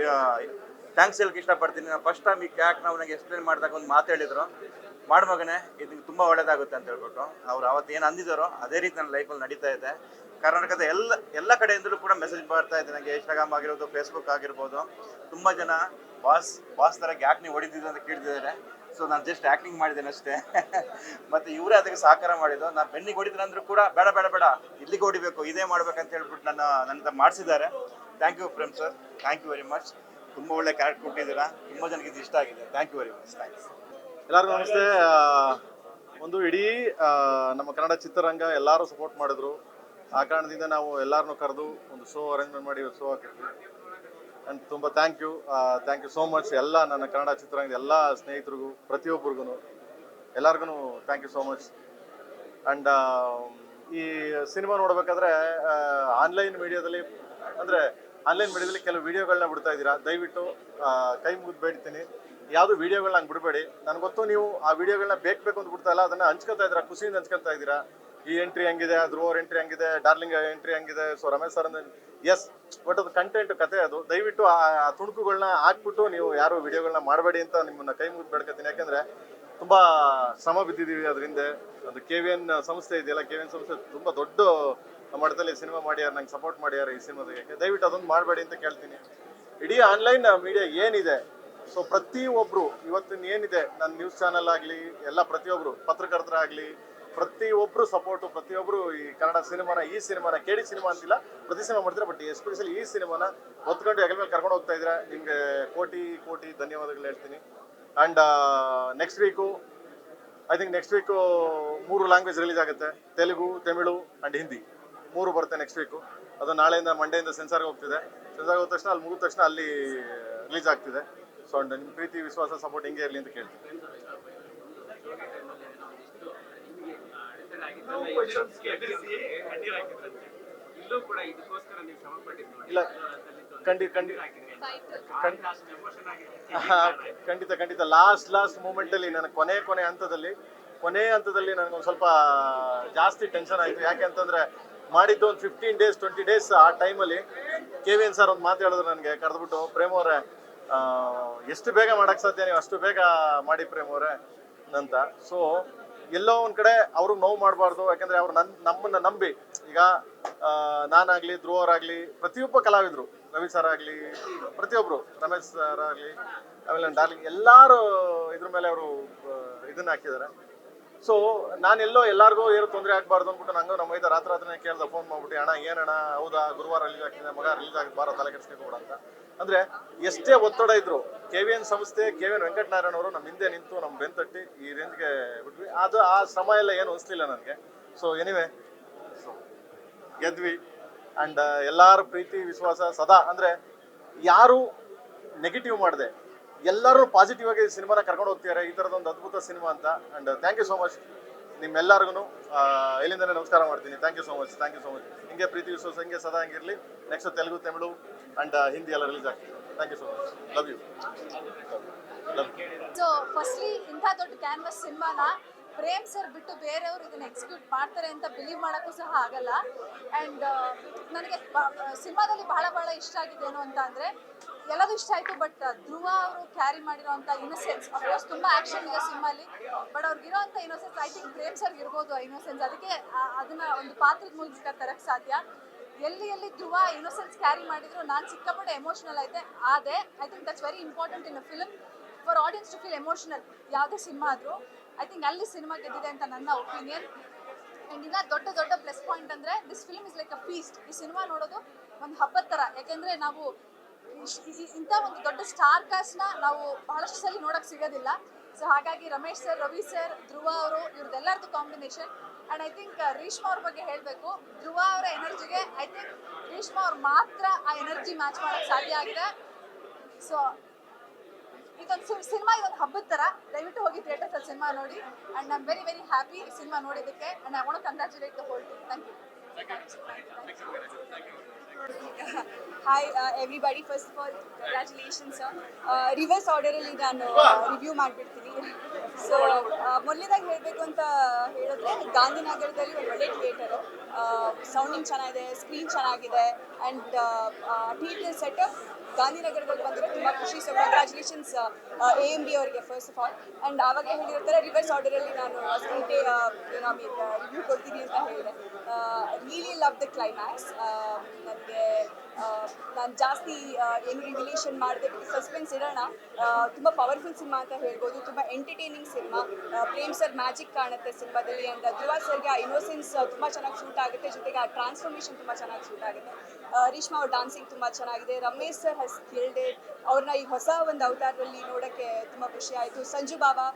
ಥ್ಯಾಂಕ್ಸ್ ಹೇಳಕ್ಕೆ ಇಷ್ಟಪಡ್ತೀನಿ. ನಾನು ಫಸ್ಟ್ ಟೈಮ್ ಈ ಕ್ಯಾರೆಕ್ಟರ್ನ ನನಗೆ ಎಕ್ಸ್ಪ್ಲೇನ್ ಮಾಡಿದಾಗ ಒಂದು ಮಾತು ಹೇಳಿದರು, ಮಗನೇ ಇದು ತುಂಬ ಒಳ್ಳೇದಾಗುತ್ತೆ ಅಂತ ಹೇಳ್ಬಿಟ್ಟು. ಅವ್ರು ಅವತ್ತು ಏನು ಅಂದಿದ್ದಾರೋ ಅದೇ ರೀತಿ ನನ್ನ ಲೈಫಲ್ಲಿ ನಡೀತಾ ಇದೆ. ಕರ್ನಾಟಕದ ಎಲ್ಲ ಕಡೆಯಿಂದಲೂ ಕೂಡ ಮೆಸೇಜ್ ಬರ್ತಾ ಇದೆ ನನಗೆ. ಇನ್ಸ್ಟಾಗ್ರಾಮ್ ಆಗಿರ್ಬೋದು, ಫೇಸ್ಬುಕ್ ಆಗಿರ್ಬೋದು, ತುಂಬ ಜನ ಬಾಸ್ ಥರ ಯಾಕೆ ನೀವು ಹೊಡಿತಿದ್ದು ಅಂತ ಕೇಳ್ತಿದ್ದಾರೆ. ಸೊ ನಾನು ಜಸ್ಟ್ ಆ್ಯಕ್ಟಿಂಗ್ ಮಾಡಿದ್ದೇನೆ ಅಷ್ಟೇ. ಮತ್ತು ಇವರೇ ಅದಕ್ಕೆ ಸಹಕಾರ ಮಾಡಿದ್ದು. ನಾನು ಬೆನ್ನಿಗೆ ಹೊಡಿತೀನಿ ಅಂದರೂ ಕೂಡ ಬೇಡ ಇಲ್ಲಿಗೆ ಹೊಡಿಬೇಕು, ಇದೇ ಮಾಡ್ಬೇಕಂತ ಹೇಳ್ಬಿಟ್ಟು ನನ್ನ ಮಾಡಿಸಿದ್ದಾರೆ. Thank you Prem sir, thank you very much. ತುಂಬ ಒಳ್ಳೆ ಕ್ಯಾರೆಕ್ಟರ್ ಕೊಟ್ಟಿದ್ದೀರಾ, ತುಂಬ ಜನಕ್ಕೆ ಇದು ಇಷ್ಟ ಆಗಿದೆ. Thank you very much. Thanks. ಎಲ್ಲರಿಗೂ ನಮಸ್ತೆ. ಒಂದು ಇಡೀ ನಮ್ಮ ಕನ್ನಡ ಚಿತ್ರರಂಗ ಎಲ್ಲರೂ ಸಪೋರ್ಟ್ ಮಾಡಿದ್ರು. ಆ ಕಾರಣದಿಂದ ನಾವು ಎಲ್ಲರನ್ನೂ ಕರೆದು ಒಂದು ಶೋ ಅರೇಂಜ್ಮೆಂಟ್ ಮಾಡಿ ಶೋ ಹಾಕಿದ್ವಿ. ಆ್ಯಂಡ್ ತುಂಬ ಥ್ಯಾಂಕ್ ಯು ಸೋ ಮಚ್ ಎಲ್ಲ ನನ್ನ ಕನ್ನಡ ಚಿತ್ರರಂಗದ ಎಲ್ಲ ಸ್ನೇಹಿತರಿಗೂ, ಪ್ರತಿಯೊಬ್ಬರಿಗೂ ಎಲ್ಲರಿಗೂ thank you so much. And ಈ ಸಿನಿಮಾ ನೋಡಬೇಕಾದ್ರೆ ಆನ್ಲೈನ್ ಮೀಡಿಯಾದಲ್ಲಿ ಅಂದರೆ ಆನ್ಲೈನ್ ಮೀಡಿಯಾದಲ್ಲಿ ಕೆಲವು ವಿಡಿಯೋಗಳನ್ನ ಬಿಡ್ತಾ ಇದ್ದೀರಾ. ದಯವಿಟ್ಟು ಕೈ ಮುಗಿದು ಬೇಡ್ತೀನಿ, ಯಾವುದು ವಿಡಿಯೋಗಳನ್ನ ಹಂಗೆ ಬಿಡಬೇಡಿ. ನನಗೆ ಗೊತ್ತು ನೀವು ಆ ವಿಡಿಯೋಗಳನ್ನ ಬೇಕು ಅಂತ ಬಿಡ್ತಾ ಇಲ್ಲ, ಅದನ್ನು ಹಂಚ್ಕೊತಾ ಇದ್ದೀರಾ, ಖುಷಿಯಿಂದ ಹಂಚ್ಕೊತಾ ಇದ್ದೀರಾ. ಈ ಎಂಟ್ರಿ ಹಂಗಿದೆ, ಧ್ರುವರ್ ಎಂಟ್ರಿ ಹಂಗಿದೆ, ಡಾರ್ಲಿಂಗ್ ಎಂಟ್ರಿ ಹಂಗಿದೆ, so Ramesh sir yes, but ಅದು ಕಂಟೆಂಟ್ ಕತೆ. ಅದು ದಯವಿಟ್ಟು ಆ ತುಣುಕುಗಳನ್ನ ಹಾಕ್ಬಿಟ್ಟು ನೀವು ಯಾರು ವಿಡಿಯೋಗಳನ್ನ ಮಾಡಬೇಡಿ ಅಂತ ನಿಮ್ಮನ್ನ ಕೈ ಮುಗಿದು ಬೇಡ್ಕೊತೀನಿ. ಯಾಕೆಂದರೆ ತುಂಬ ಶ್ರಮ ಬಿದ್ದಿದ್ದೀವಿ ಅದರಿಂದ. ಅದು KVN ಸಂಸ್ಥೆ ಇದೆಯಲ್ಲ, KVN ಸಂಸ್ಥೆ ತುಂಬ ದೊಡ್ಡ ಮಟ್ಟದಲ್ಲಿ ಸಿನಿಮಾ ಮಾಡ್ಯಾರ, ನಂಗೆ ಸಪೋರ್ಟ್ ಮಾಡ್ಯಾರ ಈ ಸಿನಿಮಾದಾಗೆ. ದಯವಿಟ್ಟು ಅದೊಂದು ಮಾಡಬೇಡಿ ಅಂತ ಕೇಳ್ತೀನಿ. ಇಡೀ ಆನ್ಲೈನ್ ಮೀಡಿಯಾ ಏನಿದೆ, ಸೊ ಪ್ರತಿಯೊಬ್ಬರು ಇವತ್ತಿನ ಏನಿದೆ, ನನ್ನ ನ್ಯೂಸ್ ಚಾನಲ್ ಆಗಲಿ ಎಲ್ಲ ಪ್ರತಿಯೊಬ್ಬರು ಪತ್ರಕರ್ತರಾಗಲಿ ಪ್ರತಿಯೊಬ್ಬರು ಸಪೋರ್ಟು, ಪ್ರತಿಯೊಬ್ಬರು ಈ ಕನ್ನಡ ಸಿನಿಮಾನ, ಈ ಸಿನಿಮಾನ KD ಸಿನಿಮಾ ಅಂತಿಲ್ಲ, ಪ್ರತಿ ಸಿನಿಮಾ ಮಾಡ್ತೀರಾ, ಬಟ್ ಎಸ್ಪೆಷಲಿ ಈ ಸಿನಿಮಾನ ಹೊತ್ಕೊಂಡು ಹೆಗಲ ಮೇಲೆ ಕರ್ಕೊಂಡು ಹೋಗ್ತಾ ಇದ್ದೀರಾ. ನಿಮಗೆ ಕೋಟಿ ಕೋಟಿ ಧನ್ಯವಾದಗಳು ಹೇಳ್ತೀನಿ. And next week next week 3 language release ಆಗುತ್ತೆ. ತೆಲುಗು, ತಮಿಳು ಆ್ಯಂಡ್ ಹಿಂದಿ 3 ಬರುತ್ತೆ ನೆಕ್ಸ್ಟ್ ವೀಕು. ಅದು ನಾಳೆಯಿಂದ ಮಂಡೆಯಿಂದ ಸೆನ್ಸಾರ್ಗೆ ಹೋಗ್ತಿದೆ. ಸೆನ್ಸಾರ್ಗೆ ಹೋದ ತಕ್ಷಣ ಅಲ್ಲಿ ಮುಗಿದ ತಕ್ಷಣ ಅಲ್ಲಿ ರಿಲೀಸ್ ಆಗ್ತಿದೆ. ಸೊ ಅಂಡ್ ನಿಮ್ಮ ಪ್ರೀತಿ ವಿಶ್ವಾಸ ಸಪೋರ್ಟ್ ಹಿಂಗೆ ಇರಲಿ ಅಂತ ಕೇಳ್ತೀನಿ. ಇಲ್ಲ ಖಂಡಿತ ಲಾಸ್ಟ್ ಮೂಮೆಂಟಲ್ಲಿ ನನಗೆ ಕೊನೆ ಹಂತದಲ್ಲಿ ನನಗೊಂದು ಸ್ವಲ್ಪ ಜಾಸ್ತಿ ಟೆನ್ಷನ್ ಆಯಿತು. ಯಾಕೆ ಅಂತಂದರೆ ಮಾಡಿದ್ದು ಒಂದು 15 days 20 days ಆ ಟೈಮಲ್ಲಿ KVN ಸರ್ ಒಂದು ಮಾತು ಹೇಳಿದ್ರು ನನಗೆ ಕರೆದ್ಬಿಟ್ಟು, ಪ್ರೇಮ್ ಅವರೇ ಎಷ್ಟು ಬೇಗ ಮಾಡೋಕ್ಕೆ ಸಾಧ್ಯ ನೀವು ಅಷ್ಟು ಬೇಗ ಮಾಡಿ ಪ್ರೇಮ್ ಅವರೇ ಅಂತ. ಸೊ ಎಲ್ಲೋ ಒಂದು ಕಡೆ ಅವರು ನೋವು ಮಾಡಬಾರ್ದು, ಯಾಕಂದರೆ ಅವರು ನಮ್ಮನ್ನು ನಂಬಿ, ಈಗ ನಾನಾಗಲಿ ಧ್ರುವರಾಗಲಿ ಪ್ರತಿಯೊಬ್ಬ ಕಲಾವಿದರು, ರವಿ ಸರ್ ಆಗಲಿ ಪ್ರತಿಯೊಬ್ಬರು, ರಮೇಶ್ ಸರ್ ಆಗಲಿ, ಆಮೇಲೆ ಡಾರ್ಲಿಂಗ್ ಎಲ್ಲರೂ ಇದ್ರ ಮೇಲೆ ಅವರು ಇದನ್ನು ಹಾಕಿದ್ದಾರೆ. ಸೊ ನಾನೆಲ್ಲೋ ಎಲ್ಲರಿಗೂ ಏನು ತೊಂದರೆ ಆಗಬಾರ್ದು ಅಂದ್ಬಿಟ್ಟು ನಂಗೆ ನಮ್ಮ ಐದು ರಾತ್ರಿನೇ ಕೇಳ್ದೆ, ಫೋನ್ ಮಾಡ್ಬಿಟ್ಟು, ಅಣ್ಣ ಏನಣ್ಣ ಹೌದಾ ಗುರುವಾರ ರಿಲೀಸ್ ಆಗ್ತಿದೆ, ಮಗ ರಿಲೀಸ್ ಆಗಿದೆ, ಬಾರ ತಲೆ ಕೆಡಿಸ್ಕೊಬೇಡ ಅಂತ. ಅಂದರೆ ಎಷ್ಟೇ ಒತ್ತಡ ಇದ್ರು KVN ಸಂಸ್ಥೆ, KVN ವೆಂಕಟನಾರಾಯಣ ಅವರು ನಮ್ಮ ಹಿಂದೆ ನಿಂತು ನಮ್ಮ ಬೆಂತಟ್ಟಿ ಈ ರೇಂಜ್ಗೆ ಬಿಟ್ವಿ. ಅದು ಆ ಶ್ರಮ ಎಲ್ಲ ಏನು ಅನಿಸ್ಲಿಲ್ಲ ನನಗೆ. So anyway ಗೆದ್ವಿ. ಆ್ಯಂಡ್ ಎಲ್ಲರ ಪ್ರೀತಿ ವಿಶ್ವಾಸ ಸದಾ, ಅಂದರೆ ಯಾರು ನೆಗೆಟಿವ್ ಮಾಡಿದೆ, ಎಲ್ಲರೂ ಪಾಸಿಟಿವ್ ಆಗಿ ಸಿನಿಮಾನ ಕರ್ಕೊಂಡು ಹೋಗ್ತಿದ್ದಾರೆ. ಈ ಥರದೊಂದು ಅದ್ಭುತ ಸಿನಿಮಾ ಅಂತ. And thank you so much ನಿಮ್ಮೆಲ್ಲರಿಗೂ. ಇಲ್ಲಿಂದನೇ ನಮಸ್ಕಾರ ಮಾಡ್ತೀನಿ. Thank you so much. ಹಿಂಗೆ ಪ್ರೀತಿ ವಿಶ್ವಾಸ ಹಿಂಗೆ ಸದಾ ಹಂಗಿರಲಿ. ನೆಕ್ಸ್ಟ್ ತೆಲುಗು, ತಮಿಳು ಆ್ಯಂಡ್ ಹಿಂದಿ ಎಲ್ಲ ರಿಲೀಸ್ ಆಗ್ತದೆ. Thank you so much. Love you. So firstly ಇಂಥ ದೊಡ್ಡ ಕ್ಯಾನ್ವಸ್ ಸಿನಿಮಾನ ಪ್ರೇಮ್ ಸರ್ ಬಿಟ್ಟು ಬೇರೆಯವರು ಇದನ್ನ ಎಕ್ಸಿಕ್ಯೂಟ್ ಮಾಡ್ತಾರೆ ಅಂತ ಬಿಲೀವ್ ಮಾಡೋಕ್ಕೂ ಸಹ ಆಗಲ್ಲ. ಆ್ಯಂಡ್ ನನಗೆ ಸಿನಿಮಾದಲ್ಲಿ ಬಹಳ ಇಷ್ಟ ಆಗಿದ್ದೇನು ಅಂತ ಅಂದರೆ, ಎಲ್ಲದೂ ಇಷ್ಟ ಆಯಿತು, ಬಟ್ ಧ್ರುವ ಅವರು ಕ್ಯಾರಿ ಮಾಡಿರೋಂಥ ಇನ್ನೋಸೆನ್ಸ್, ಅಫ್ಕೋರ್ಸ್ ತುಂಬ ಆ್ಯಕ್ಷನ್ ಇದೆ ಸಿನಿಮಾಲಿ, ಬಟ್ ಅವ್ರಿಗಿರೋಂಥ ಇನ್ನೋಸೆನ್ಸ್ ಐ ಥಿಂಕ್ ಪ್ರೇಮ್ ಸರ್ಗೆ ಇರ್ಬೋದು ಆ ಇನ್ನೋಸೆನ್ಸ್. ಅದಕ್ಕೆ ಅದನ್ನು ಒಂದು ಪಾತ್ರದ ಮೂಲಕ ತರಕ್ಕೆ ಸಾಧ್ಯ. ಎಲ್ಲಿ ಧ್ರುವ ಇನ್ನೋಸೆನ್ಸ್ ಕ್ಯಾರಿ ಮಾಡಿದ್ರು ನಾನು ಸಿಕ್ಕಾಪಟ್ಟೆ ಎಮೋಷನಲ್ ಆದೆ. I think that's very important in a film, for audience to feel emotional. ಯಾವುದೇ ಸಿನಿಮಾ ಆದರೂ ಐ ಥಿಂಕ್ ಅಲ್ಲಿ ಸಿನಿಮಾ ಗೆದ್ದಿದೆ ಅಂತ ನನ್ನ ಒಪಿನಿಯನ್. ಆ್ಯಂಡ್ ಇನ್ನ ದೊಡ್ಡ ಪ್ಲಸ್ ಪಾಯಿಂಟ್ ಅಂದರೆ this film is like a feast. ಈ ಸಿನಿಮಾ ನೋಡೋದು ಒಂದು ಹಬ್ಬದ ಥರ, ಯಾಕೆಂದರೆ ನಾವು ಇಂಥ ಒಂದು ದೊಡ್ಡ ಸ್ಟಾರ್ ಕಾಸ್ಟ್ನ ನಾವು ಬಹಳಷ್ಟು ಸಲ ನೋಡೋಕ್ಕೆ ಸಿಗೋದಿಲ್ಲ. ಸೊ ಹಾಗಾಗಿ ರಮೇಶ್ ಸರ್, ರವಿ ಸರ್, ಧ್ರುವ ಅವರು ಇವ್ರದ್ದೆಲ್ಲರದ್ದು combination. And I think Reshma ಅವ್ರ ಬಗ್ಗೆ ಹೇಳಬೇಕು. ಧ್ರುವ ಅವರ ಎನರ್ಜಿಗೆ ಐ ಥಿಂಕ್ ರೇಷ್ಮಾ ಅವ್ರು ಮಾತ್ರ ಆ ಎನರ್ಜಿ ಮ್ಯಾಚ್ ಮಾಡೋಕ್ಕೆ ಸಾಧ್ಯ ಆಗಿದೆ. ಸೊ ಇದೊಂದು ಸಿನಿಮಾ, ಇದೊಂದು ಹಬ್ಬದ ಥರ. ದಯವಿಟ್ಟು ಹೋಗಿ ಥಿಯೇಟರ್ಸಲ್ಲಿ ಸಿನಿಮಾ ನೋಡಿ. And I am very happy ಈ ಸಿನಿಮಾ ನೋಡಿದ್ದಕ್ಕೆ. And I want to congratulate the whole team. Thank you. Hi everybody, first of all congratulations sir. Reverse order ಅಲ್ಲಿ ನಾನು ರಿವ್ಯೂ ಮಾಡಿಬಿಡ್ತೀನಿ. ಸೊ ಮೊದಲನೇದಾಗಿ ಹೇಳಬೇಕು ಅಂತ ಹೇಳಿದ್ರೆ, ಗಾಂಧಿನಗರದಲ್ಲಿ ಒಂದು ಒಳ್ಳೆ ಥಿಯೇಟರು, ಸೌಂಡಿಂಗ್ ಚೆನ್ನಾಗಿದೆ, ಸ್ಕ್ರೀನ್ ಚೆನ್ನಾಗಿದೆ, ಆ್ಯಂಡ್ ಥಿಯೇಟರ್ ಸೆಟಪ್ ಗಾಂಧಿನಗರದಲ್ಲಿ ಬಂದರೆ ತುಂಬ ಖುಷಿ. ಸೊ ಕಂಗ್ರ್ಯಾಚುಲೇಷನ್ಸ್ AMD ಅವರಿಗೆ ಫಸ್ಟ್ ಆಫ್ ಆಲ್. ಆ್ಯಂಡ್ ಆವಾಗ ಹೇಳಿರ್ತಾರೆ ರಿವರ್ಸ್ ಆರ್ಡರಲ್ಲಿ ನಾನು ರಿವ್ಯೂ ಕೊಡ್ತೀನಿ ಅಂತ ಹೇಳಿದೆ. Really love the climax. ನನಗೆ ನಾನು ಜಾಸ್ತಿ ಏನು ರಿವಿಲೇಷನ್ ಮಾಡಿದೆ, ಸಸ್ಪೆನ್ಸ್ ಇರೋಣ. ತುಂಬ ಪವರ್ಫುಲ್ ಸಿನಿಮಾ ಅಂತ ಹೇಳ್ಬೋದು, ತುಂಬ entertaining cinema. Prem sir magic ಕಾಣುತ್ತೆ ಸಿನಿಮಾದಲ್ಲಿ. ಆ್ಯಂಡ್ ಧ್ರುವ ಸರ್ಗೆ ಆ ಇನ್ನೋಸೆನ್ಸ್ ತುಂಬ ಚೆನ್ನಾಗಿ ಸೂಟ್ ಆಗುತ್ತೆ, ಜೊತೆಗೆ ಆ ಟ್ರಾನ್ಸ್ಫಾರ್ಮೇಷನ್ ತುಂಬ ಚೆನ್ನಾಗಿ ಸೂಟ್ ಆಗುತ್ತೆ. ರೇಷ್ಮಾ ಅವ್ರ ಡಾನ್ಸಿಂಗ್ ತುಂಬ ಚೆನ್ನಾಗಿದೆ. Ramesh sir has killed it. ಅವ್ರನ್ನ ಈ ಹೊಸ ಒಂದು ಅವತಾರದಲ್ಲಿ ನೋಡೋಕ್ಕೆ ತುಂಬ ಖುಷಿ ಆಯಿತು. Sanju Baba,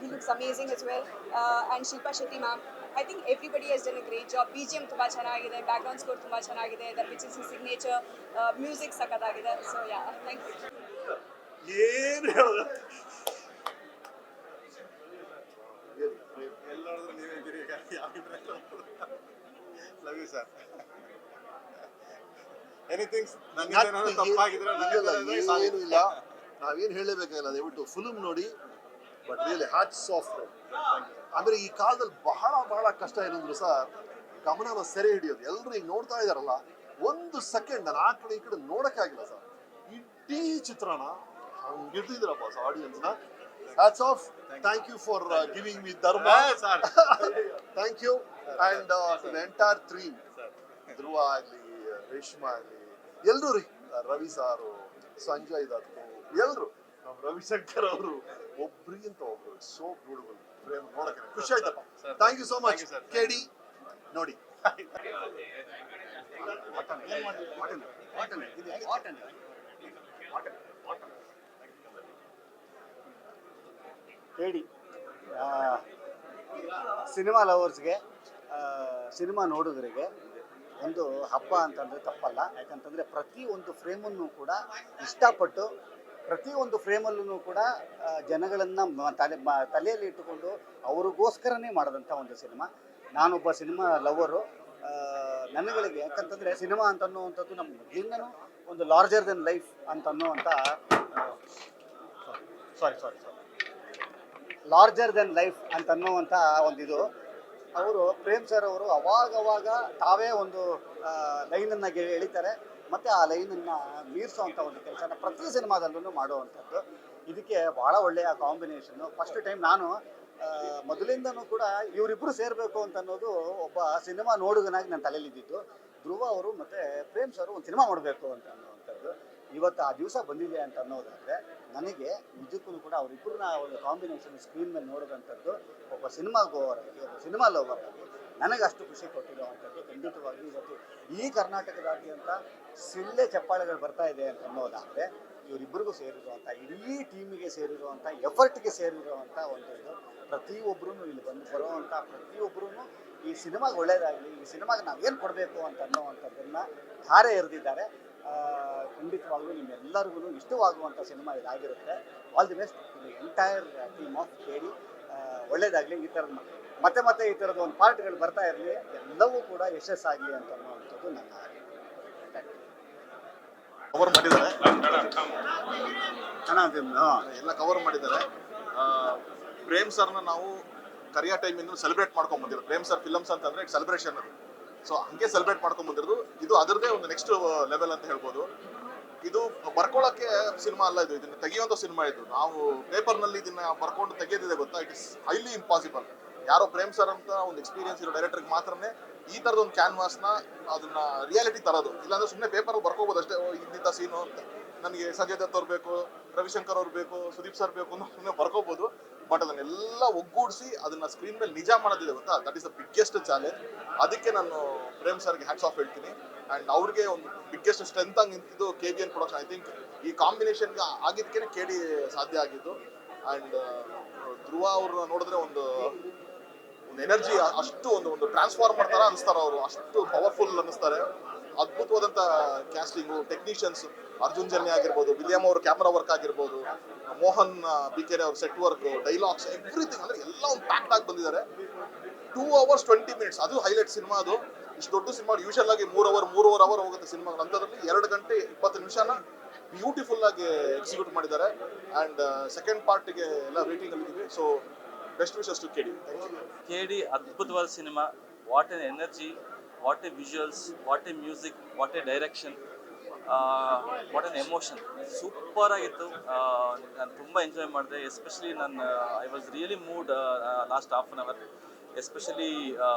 he looks amazing as well. And Shilpa Shetty ma'am, I think everybody has done a great job. BGM ತುಂಬ ಚೆನ್ನಾಗಿದೆ, ಬ್ಯಾಕ್ಗ್ರೌಂಡ್ ಸ್ಕೋರ್ ತುಂಬ ಚೆನ್ನಾಗಿದೆ, that which is signature. Music ಸಖತ್ತಾಗಿದೆ. So yeah, thank you. ಏನು ಹೇಳೋದು, ಎಲ್ಲರೂ ನೀವೇ ಇದ್ದೀರಿ. Love you sir. ಎನಿಥಿಂಗ್ ನನ್ನಿಂದ ತಪ್ಪಾಗಿದ್ರೆ ಏನು ಇಲ್ಲ, ನಾವೇನು ಹೇಳಬೇಕಾಗಿಲ್ಲ. ದಯವಿಟ್ಟು ಫಿಲ್ಮ್ ನೋಡಿ, ಬಟ್ ರಿಯಲಿ ಹ್ಯಾಟ್ಸ್ ಆಫ್. ಆಮೇಲೆ ಈ ಕಾಲದಲ್ಲಿ ಬಹಳ ಕಷ್ಟ ಏನಂದ್ರು ಸರ್, ಗಮನನ ಸೆರೆ ಹಿಡಿಯೋದು. ಎಲ್ಲರೂ ಈಗ ನೋಡ್ತಾ ಇದಾರಲ್ಲ, ಒಂದು ಸೆಕೆಂಡ್ ನಾನು ಆ ಕಡೆ ಈ ಕಡೆ ನೋಡಕ್ಕಾಗಿಲ್ಲ ಸರ್. ಇಡೀ ಚಿತ್ರನ ಹಂಗಿರ್ತಿದ್ದೀರಪ್ಪ ಆಡಿಯನ್ಸ್ನ. Hats off. Thank you for giving me Dharma. Thank you. And to the entire team, Dhruva ಆಗಲಿ, ರೇಷ್ಮಾ ಆಗಲಿ, ಎಲ್ಲರೂ ರೀ, ರವಿ ಸಾರು, ಸಂಜಯ್ ದತ್, ಎಲ್ಲರೂ, ನಮ್ಮ ರವಿಶಂಕರ್ ಅವರು, ಒಬ್ರಿಗಿಂತ ಒಬ್ರು ಸೋ ಬ್ಯೂಟಿಫುಲ್. ಪ್ರೇಮ್ ನೋಡಕ್ಕೆ ಖುಷಿ ಆಯ್ತಪ್ಪ. Thank you so much. ಕೇಳಿ ನೋಡಿ. ಹೇಳಿ, ಸಿನಿಮಾ ಲವರ್ಸ್ಗೆ, ಸಿನಿಮಾ ನೋಡೋದ್ರಿಗೆ ಒಂದು ಹಬ್ಬ ಅಂತಂದರೆ ತಪ್ಪಲ್ಲ. ಯಾಕಂತಂದರೆ ಪ್ರತಿಯೊಂದು ಫ್ರೇಮನ್ನು ಕೂಡ ಇಷ್ಟಪಟ್ಟು, ಪ್ರತಿಯೊಂದು ಫ್ರೇಮಲ್ಲೂ ಕೂಡ ಜನಗಳನ್ನು ತಲೆಯಲ್ಲಿ ಇಟ್ಟುಕೊಂಡು ಅವ್ರಿಗೋಸ್ಕರನೇ ಮಾಡಿದಂಥ ಒಂದು ಸಿನಿಮಾ. ನಾನೊಬ್ಬ ಸಿನಿಮಾ ಲವರು. ನನಗಳಿಗೆ ಯಾಕಂತಂದರೆ ಸಿನಿಮಾ ಅಂತನ್ನುವಂಥದ್ದು ನಮ್ಮ ಮೊದಲಿಂದನೂ ಒಂದು ಲಾರ್ಜರ್ ದೆನ್ ಲೈಫ್ ಅಂತನ್ನುವಂಥ ಲಾರ್ಜರ್ ದೆನ್ ಲೈಫ್ ಅಂತನ್ನುವಂಥ ಒಂದಿದು. ಅವರು ಪ್ರೇಮ್ ಸರ್ ಅವರು ಅವಾಗವಾಗ ತಾವೇ ಒಂದು ಲೈನನ್ನು ಎಳಿತಾರೆ, ಮತ್ತು ಆ ಲೈನನ್ನು ಮೀರಿಸೋವಂಥ ಒಂದು ಕೆಲಸನ ಪ್ರತಿ ಸಿನಿಮಾದಲ್ಲೂ ಮಾಡುವಂಥದ್ದು. ಇದಕ್ಕೆ ಭಾಳ ಒಳ್ಳೆಯ ಕಾಂಬಿನೇಷನ್ನು. ಫಸ್ಟ್ ಟೈಮ್ ನಾನು ಮೊದಲಿಂದನೂ ಕೂಡ ಇವರಿಬ್ಬರು ಸೇರಬೇಕು ಅಂತ ಅನ್ನೋದು ಒಬ್ಬ ಸಿನಿಮಾ ನೋಡುಗನಾಗಿ ನನ್ನ ತಲೆಯಲ್ಲಿದ್ದಿದ್ದು. ಧ್ರುವ ಅವರು ಮತ್ತು ಪ್ರೇಮ್ ಸರ್ ಒಂದು ಸಿನಿಮಾ ಮಾಡಬೇಕು ಅಂತ ಅನ್ನೋವಂಥದ್ದು. ಇವತ್ತು ಆ ದಿವಸ ಬಂದಿದೆ ಅಂತ ಅನ್ನೋದಾದರೆ ನನಗೆ ನಿಜಕ್ಕೂ ಕೂಡ ಅವರಿಬ್ಬರನ್ನ ಒಂದು ಕಾಂಬಿನೇಷನ್ ಸ್ಕ್ರೀನ್ ಮೇಲೆ ನೋಡೋದಂಥದ್ದು ಒಬ್ಬ ಸಿನಿಮಾ ಗೋವರಾಗಿ, ಒಬ್ಬ ಸಿನಿಮಾ ಲವರಾಗಿ ನನಗೆ ಅಷ್ಟು ಖುಷಿ ಕೊಟ್ಟಿರುವಂಥದ್ದು. ಖಂಡಿತವಾಗಿ ಇವತ್ತು ಈ ಕರ್ನಾಟಕದಾದ್ಯಂತ ಸಿಳ್ಳೆ ಚಪ್ಪಾಳೆಗಳು ಬರ್ತಾ ಇದೆ ಅಂತ ಅನ್ನೋದಾದರೆ ಇವರಿಬ್ಬರಿಗೂ ಸೇರಿರುವಂಥ, ಇಡೀ ಟೀಮಿಗೆ ಸೇರಿರುವಂಥ, ಎಫರ್ಟ್ಗೆ ಸೇರಿರುವಂಥ ಒಂದು ಇದು. ಪ್ರತಿಯೊಬ್ಬರೂ ಇಲ್ಲಿ ಬರುವಂಥ ಪ್ರತಿಯೊಬ್ಬರೂ ಈ ಸಿನಿಮಾಗೆ ಒಳ್ಳೆಯದಾಗಲಿ, ಈ ಸಿನಿಮಾಗೆ ನಾವೇನು ಕೊಡಬೇಕು ಅಂತ ಅನ್ನೋವಂಥದ್ದನ್ನು ಧಾರೆ ಎರೆದಿದ್ದಾರೆ. ಖಂಡಿತವಾಗ್ಲೂ ನಿಮ್ಮೆಲ್ಲರಿಗೂ ಇಷ್ಟವಾಗುವಂಥ ಸಿನಿಮಾ ಇದಾಗಿರುತ್ತೆ. All the best to the entire team of KD. ಒಳ್ಳೆಯದಾಗಲಿ. ಈ ಥರದ ಮತ್ತೆ ಈ ಥರದ ಒಂದು ಪಾರ್ಟ್ಗಳು ಬರ್ತಾ ಇರಲಿ, ಎಲ್ಲವೂ ಕೂಡ ಯಶಸ್ಸಾಗಲಿ ಅಂತ ಅನ್ನುವಂಥದ್ದು ನನ್ನ ಕವರ್ ಮಾಡಿದ್ದಾರೆ, ಎಲ್ಲ ಕವರ್ ಮಾಡಿದ್ದಾರೆ. ಪ್ರೇಮ್ ಸರ್ನ ನಾವು ಕರಿಯಾ ಟೈಮಿಂದ ಸೆಲೆಬ್ರೇಟ್ ಮಾಡ್ಕೊಂಡ್ ಬಂದಿರೋದು. ಪ್ರೇಮ್ ಸರ್ ಫಿಲಮ್ಸ್ ಅಂತಂದ್ರೆ ಇಟ್ ಸೆಲೆಬ್ರೇಷನ್. ಸೊ ಹಂಗೆ ಸೆಲೆಬ್ರೇಟ್ ಮಾಡ್ಕೊಂಡ್ ಬಂದಿರೋದು. ಇದು ಅದರದೇ ಒಂದು ನೆಕ್ಸ್ಟ್ ಲೆವೆಲ್ ಅಂತ ಹೇಳ್ಬೋದು. ಇದು ಬರ್ಕೊಳ್ಳೋಕ್ಕೆ ಸಿನಿಮಾ ಅಲ್ಲ, ಇದನ್ನ ತೆಗೆಯುವಂಥ ಸಿನಿಮಾ. ಇದು ನಾವು ಪೇಪರ್ನಲ್ಲಿ ಇದನ್ನ ಬರ್ಕೊಂಡು ತೆಗೆಯೋದಿದೆ ಗೊತ್ತಾ, ಇಟ್ ಇಸ್ ಹೈಲಿ ಇಂಪಾಸಿಬಲ್. ಯಾರೋ ಪ್ರೇಮ್ ಸರ್ ಅಂತ ಒಂದು ಎಕ್ಸ್ಪೀರಿಯನ್ಸ್ ಇರೋ ಡೈರೆಕ್ಟರ್ಗೆ ಮಾತ್ರನೇ ಈ ಥರದ ಒಂದು ಕ್ಯಾನ್ವಾಸ್ನ ಅದನ್ನ ರಿಯಾಲಿಟಿ ತರೋದು. ಇಲ್ಲಾಂದ್ರೆ ಸುಮ್ಮನೆ ಪೇಪರಲ್ಲಿ ಬರ್ಕೋಬೋದು ಅಷ್ಟೇ, ಇಂಥ ಸೀನು ಅಂತ ನನಗೆ ಸಂಜಯ್ ದತ್ ಅವ್ರು ಬೇಕು, ರವಿಶಂಕರ್ ಅವ್ರು ಬೇಕು, ಸುದೀಪ್ ಸರ್ ಬೇಕು ಅನ್ನೋ ಸುಮ್ಮನೆ ಬರ್ಕೋಬೋದು. ಬಟ್ ಅದನ್ನೆಲ್ಲ ಒಗ್ಗೂಡಿಸಿ ಅದನ್ನ ಸ್ಕ್ರೀನ್ ಮೇಲೆ ನಿಜ ಮಾಡೋದಿದೆ ಗೊತ್ತಾ, that is the biggest challenge. ಅದಕ್ಕೆ ನಾನು ಪ್ರೇಮ್ ಸರ್ಗೆ ಹ್ಯಾಟ್ಸ್ ಆಫ್ ಹೇಳ್ತೀನಿ. ಆ್ಯಂಡ್ ಅವ್ರಿಗೆ ಒಂದು ಬಿಗ್ಗೆಸ್ಟ್ ಸ್ಟ್ರೆಂತ್ ಆಗಿ ನಿಂತಿದ್ದು KBN ಪ್ರೊಡಕ್ಷನ್. ಐ ಥಿಂಕ್ ಈ ಕಾಂಬಿನೇಷನ್ಗೆ ಆಗಿದ್ದಕ್ಕೆ KD ಸಾಧ್ಯ ಆಗಿದ್ದು. ಆ್ಯಂಡ್ ಧ್ರುವ ಅವ್ರನ್ನ ನೋಡಿದ್ರೆ ಒಂದು ಎನರ್ಜಿ, ಅಷ್ಟು ಒಂದು ಟ್ರಾನ್ಸ್ಫಾರ್ಮರ್ ಥರ ಅನಿಸ್ತಾರೆ ಅವರು, ಅಷ್ಟು ಪವರ್ಫುಲ್ ಅನ್ನಿಸ್ತಾರೆ. ಅದ್ಭುತವಾದಂಥ ಕ್ಯಾಸ್ಟಿಂಗು, ಟೆಕ್ನಿಷಿಯನ್ಸ್, ಅರ್ಜುನ್ ಜನ್ಯ ಆಗಿರ್ಬೋದು, ವಿಲಿಯಮ್ ಅವ್ರ ಕ್ಯಾಮ್ರಾ ವರ್ಕ್ ಆಗಿರ್ಬೋದು, ಮೋಹನ್ ಬಿಕೆರೆ ಅವ್ರ ಸೆಟ್ ವರ್ಕ್, ಡೈಲಾಗ್ಸ್, ಎವ್ರಿಥಿಂಗ್ ಅಂದರೆ ಎಲ್ಲ ಒಂದು ಪ್ಯಾಕ್ಟ್ ಆಗಿ ಬಂದಿದ್ದಾರೆ. 2 hours 20 minutes, ಅದು ಹೈಲೈಟ್ ಸಿನಿಮಾ. ಅದು ಇಷ್ಟು ದೊಡ್ಡ ಸಿನಿಮಾ ಯೂಶಲ್ ಆಗಿ 3 ಅವರ್ ಹೋಗುತ್ತೆ ಸಿನಿಮಾ. ಅಂಥದ್ರಲ್ಲಿ 2 ಗಂಟೆ 20 ನಿಮಿಷನ ಬ್ಯೂಟಿಫುಲ್ ಆಗಿ ಎಕ್ಸಿಕ್ಯೂಟ್ ಮಾಡಿದ್ದಾರೆ. ಆ್ಯಂಡ್ ಸೆಕೆಂಡ್ ಪಾರ್ಟಿಗೆ ಎಲ್ಲ ವೇಟಿಂಗ್ ಅಲ್ಲಿದ್ದೀವಿ. So best wishes to KD. KD ಅದ್ಭುತವಾದ ಸಿನಿಮಾ. What an energy, what a visuals, what a music, what a direction, what an emotion. Super ಆಗಿತ್ತು. ನಾನು ತುಂಬ ಎಂಜಾಯ್ ಮಾಡಿದೆ. Especially I was really moved last half an hour. Especially